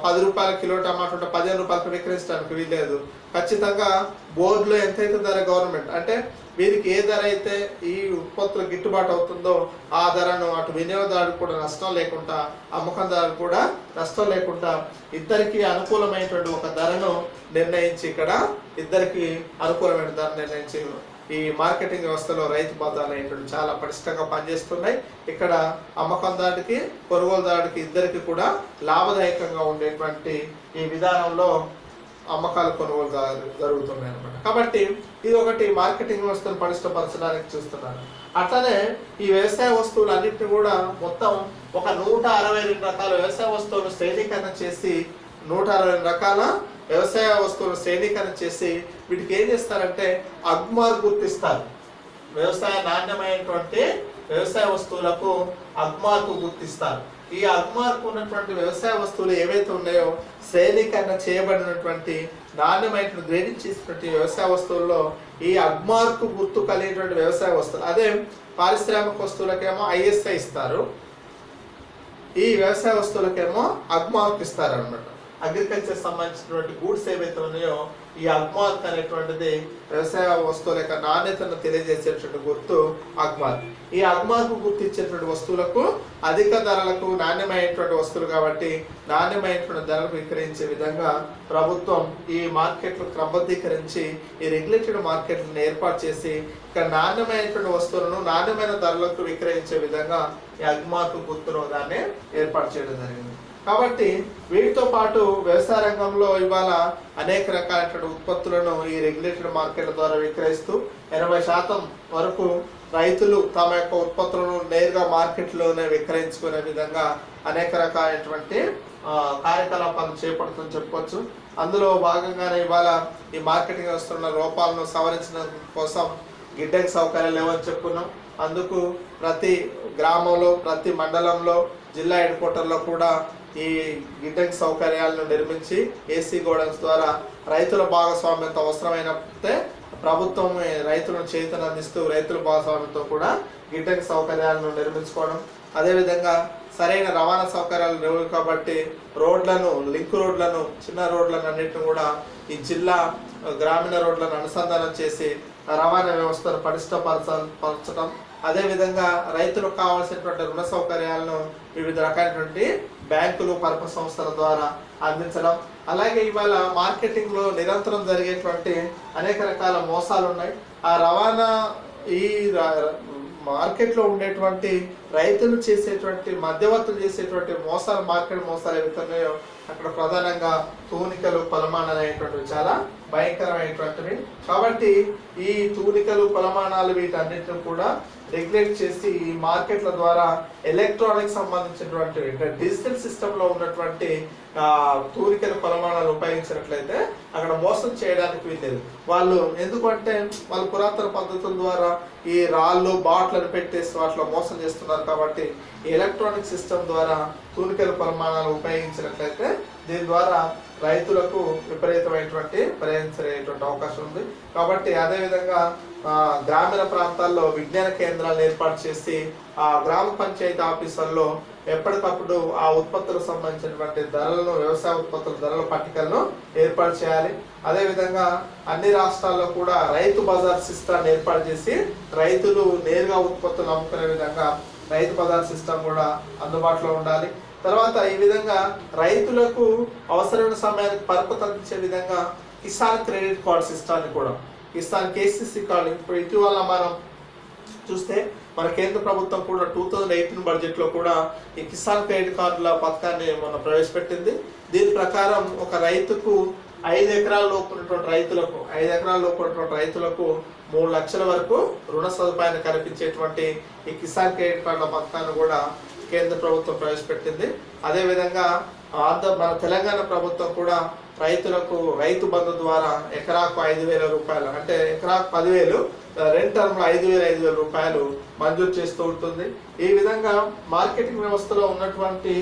10 రూపాయల కిలో టమాటా ఉంటే 15 రూపాయలకు విక్రయించడానికి వీల్లేదు. ఖచ్చితంగా బోర్డులో ఎంతైతే ధర గవర్నమెంట్, అంటే వీరికి ఏ ధర అయితే ఈ ఉత్పత్తులు గిట్టుబాటు అవుతుందో ఆ ధరను అటు వినియోగదారుడు కూడా నష్టం లేకుండా, అమ్మకందారుడు కూడా నష్టం లేకుండా ఇద్దరికి అనుకూలమైనటువంటి ఒక ధరను నిర్ణయించి, ఇక్కడ ఇద్దరికి అనుకూలమైన ధర నిర్ణయించి ఈ మార్కెటింగ్ వ్యవస్థలో రైతు బజార్లు అనేటువంటి చాలా పటిష్టంగా పనిచేస్తున్నాయి. ఇక్కడ అమ్మకందారుడికి, కొనుగోలుదారుడికి ఇద్దరికి కూడా లాభదాయకంగా ఉండేటువంటి ఈ విధానంలో అమ్మకాలు కొనుగోలు జరుగుతున్నాయి అనమాట. కాబట్టి ఇది ఒకటి మార్కెటింగ్ వ్యవస్థను పటిష్టపరచడానికి చూస్తున్నారు. అట్లనే ఈ వ్యవసాయ వస్తువులు అన్నింటినీ కూడా మొత్తం ఒక 162 రకాల వ్యవసాయ వస్తువులను శ్రేణీకరణ చేసి 160 రకాల వ్యవసాయ వస్తువులను శ్రేణీకరణ చేసి వీటికి ఏం చేస్తారంటే అగ్మార్ గుర్తిస్తారు. వ్యవసాయ నాణ్యమైనటువంటి వ్యవసాయ వస్తువులకు అగ్మార్కు గుర్తిస్తారు. ఈ అగ్మార్కు ఉన్నటువంటి వ్యవసాయ వస్తువులు ఏవైతే ఉన్నాయో శ్రేణీకరణ చేయబడినటువంటి నాణ్యమైన గ్రేడింగ్ చేసినటువంటి వ్యవసాయ వస్తువుల్లో ఈ అగ్మార్కు గుర్తు కలిగినటువంటి వ్యవసాయ వస్తువులు, అదే పారిశ్రామిక వస్తువులకేమో ISI ఇస్తారు, ఈ వ్యవసాయ వస్తువులకేమో అగ్మార్క్ ఇస్తారు అనమాట. అగ్రికల్చర్ సంబంధించినటువంటి గూడ్స్ ఏవైతే ఉన్నాయో ఈ అగ్మార్క్ అనేటువంటిది వ్యవసాయ వస్తువుల యొక్క నాణ్యతను తెలియజేసేటువంటి గుర్తు అగ్మార్క్. ఈ అగ్మార్క్ గుర్తించేటువంటి వస్తువులకు అధిక ధరలకు నాణ్యమైనటువంటి వస్తువులు కాబట్టి నాణ్యమైనటువంటి ధరలకు విక్రయించే విధంగా ప్రభుత్వం ఈ మార్కెట్లు క్రమబద్ధీకరించి ఈ రెగ్యులేటెడ్ మార్కెట్లను ఏర్పాటు చేసి ఇక్కడ నాణ్యమైనటువంటి వస్తువులను నాణ్యమైన ధరలకు విక్రయించే విధంగా ఈ అగ్మార్క్ గుర్తును దాన్ని ఏర్పాటు చేయడం జరిగింది. కాబట్టి వీటితో పాటు వ్యవసాయ రంగంలో ఇవాళ అనేక రకాలైనటువంటి ఉత్పత్తులను ఈ రెగ్యులేటెడ్ మార్కెట్ల ద్వారా విక్రయిస్తూ 80% వరకు రైతులు తమ యొక్క ఉత్పత్తులను నేరుగా మార్కెట్లోనే విక్రయించుకునే విధంగా అనేక రకాలైనటువంటి కార్యకలాపాలు చేపడుతుందని చెప్పవచ్చు. అందులో భాగంగానే ఇవాళ ఈ మార్కెటింగ్ వ్యవస్థలో లోపాలను సవరించడం కోసం గిడ్డంగి సౌకర్యాలు లేవని చెప్పుకున్నాం. అందుకు ప్రతి గ్రామంలో ప్రతి మండలంలో జిల్లా హెడ్ క్వార్టర్లో కూడా ఈ గిడ్డంగి సౌకర్యాలను నిర్మించి ఏసీ గోడౌన్స్ ద్వారా రైతుల భాగస్వామ్యంతో అవసరమైనట్టే ప్రభుత్వం రైతులను చేతన అందిస్తూ రైతుల భాగస్వామ్యంతో కూడా గిడ్డంగి సౌకర్యాలను నిర్మించుకోవడం, అదేవిధంగా సరైన రవాణా సౌకర్యాలు లేవు కాబట్టి రోడ్లను లింక్ రోడ్లను చిన్న రోడ్లను అన్నింటిని కూడా ఈ జిల్లా గ్రామీణ రోడ్లను అనుసంధానం చేసి రవాణా వ్యవస్థను పటిష్టపరచడం, అదేవిధంగా రైతులకు కావాల్సినటువంటి రుణ సౌకర్యాలను వివిధ రకాలైనటువంటి బ్యాంకులు పరపతి సంస్థల ద్వారా అందించడం. అలాగే ఇవాళ మార్కెటింగ్లో నిరంతరం జరిగేటువంటి అనేక రకాల మోసాలు ఉన్నాయి. ఆ రవాణా ఈ మార్కెట్లో ఉండేటువంటి రైతులు చేసేటువంటి మధ్యవర్తులు చేసేటువంటి మోసాలు మార్కెట్ మోసాలు ఏవైతే ఉన్నాయో అక్కడ ప్రధానంగా తూనికలు కొలమానాలు అనేటువంటివి చాలా భయంకరమైనటువంటివి. కాబట్టి ఈ తూనికలు కొలమానాలు వీటన్నిటిని కూడా రెగ్యులేట్ చేసి ఈ మార్కెట్ల ద్వారా ఎలక్ట్రానిక్ సంబంధించినటువంటి డిజిటల్ సిస్టంలో ఉన్నటువంటి తూనికలు కొలమానాలు ఉపయోగించినట్లయితే అక్కడ మోసం చేయడానికి వీల్లేదు. వాళ్ళు ఎందుకంటే వాళ్ళు పురాతన పద్ధతుల ద్వారా ఈ రాళ్ళు బాట్లను పెట్టేసి వాటిలో మోసం చేస్తున్నారు. కాబట్టి ఈ ఎలక్ట్రానిక్ సిస్టమ్ ద్వారా తూనికలు కొలమానాలు ఉపయోగించినట్లయితే దీని ద్వారా రైతులకు విపరీతమైనటువంటి ప్రయాణించేటువంటి అవకాశం ఉంది. కాబట్టి అదేవిధంగా గ్రామీణ ప్రాంతాల్లో విజ్ఞాన కేంద్రాలను ఏర్పాటు చేసి ఆ గ్రామ పంచాయతీ ఆఫీసర్లో ఎప్పటికప్పుడు ఆ ఉత్పత్తులకు సంబంధించినటువంటి ధరలను వ్యవసాయ ఉత్పత్తుల ధరల పట్టికలను ఏర్పాటు చేయాలి. అదేవిధంగా అన్ని రాష్ట్రాల్లో కూడా రైతు బజార్ సిస్టాన్ని ఏర్పాటు చేసి రైతులు నేరుగా ఉత్పత్తులు అమ్ముకునే విధంగా రైతు బజార్ సిస్టమ్ కూడా అందుబాటులో ఉండాలి. తర్వాత ఈ విధంగా రైతులకు అవసరమైన సమయానికి పరపతి అందించే విధంగా కిసాన్ క్రెడిట్ కార్డ్ సిస్టాన్ని కూడా కిసాన్ KCC కార్డు ఇప్పుడు ఇటీవల మనం చూస్తే మన కేంద్ర ప్రభుత్వం కూడా 2018 బడ్జెట్లో కూడా ఈ కిసాన్ క్రెడిట్ కార్డుల పథకాన్ని మొన్న ప్రవేశపెట్టింది. దీని ప్రకారం ఒక రైతుకు 5 ఎకరాల లోపు ఉన్నటువంటి రైతులకు 3 లక్షల వరకు రుణ సదుపాయాన్ని కల్పించేటువంటి ఈ కిసాన్ క్రెడిట్ కార్డుల పథకాన్ని కూడా కేంద్ర ప్రభుత్వం ప్రవేశపెట్టింది. అదేవిధంగా మన తెలంగాణ ప్రభుత్వం కూడా రైతులకు రైతు బంధు ద్వారా ఎకరాకు 5,000 రూపాయలు అంటే ఎకరాకు 10,000 2 టర్మ్లో 5,000 రూపాయలు మంజూరు చేస్తూ ఉంటుంది. ఈ విధంగా మార్కెటింగ్ వ్యవస్థలో ఉన్నటువంటి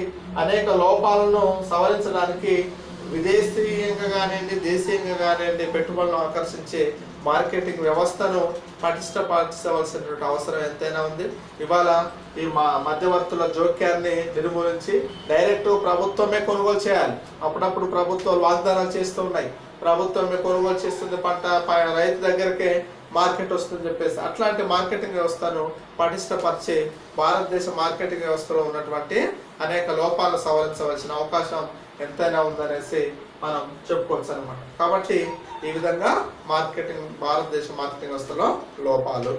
అనేక లోపాలను సవరించడానికి విదేశీయంగా కానివ్వండి దేశీయంగా కానివ్వండి పెట్టుబడులను ఆకర్షించే మార్కెటింగ్ వ్యవస్థను పటిష్టపరచవలసినటువంటి అవసరం ఎంతైనా ఉంది. ఇవాళ ఈ మధ్యవర్తుల జోక్యాన్ని నిర్మూలించి డైరెక్ట్ ప్రభుత్వమే కొనుగోలు చేయాలి. అప్పుడప్పుడు ప్రభుత్వాలు వాగ్దానాలు చేస్తూ ఉన్నాయి, ప్రభుత్వమే కొనుగోలు చేస్తుంది, పంట రైతు దగ్గరకే మార్కెట్ వస్తుందని చెప్పేసి అట్లాంటి మార్కెటింగ్ వ్యవస్థను పటిష్టపరిచి భారతదేశ మార్కెటింగ్ వ్యవస్థలో ఉన్నటువంటి అనేక లోపాలను సవరించవలసిన అవకాశం ఎంతైనా ఉందనేసి మనం చెప్పుకోవచ్చు అనమాట. కాబట్టి ఈ విధంగా భారతదేశ మార్కెటింగ్ వ్యవస్థలో లోపాలు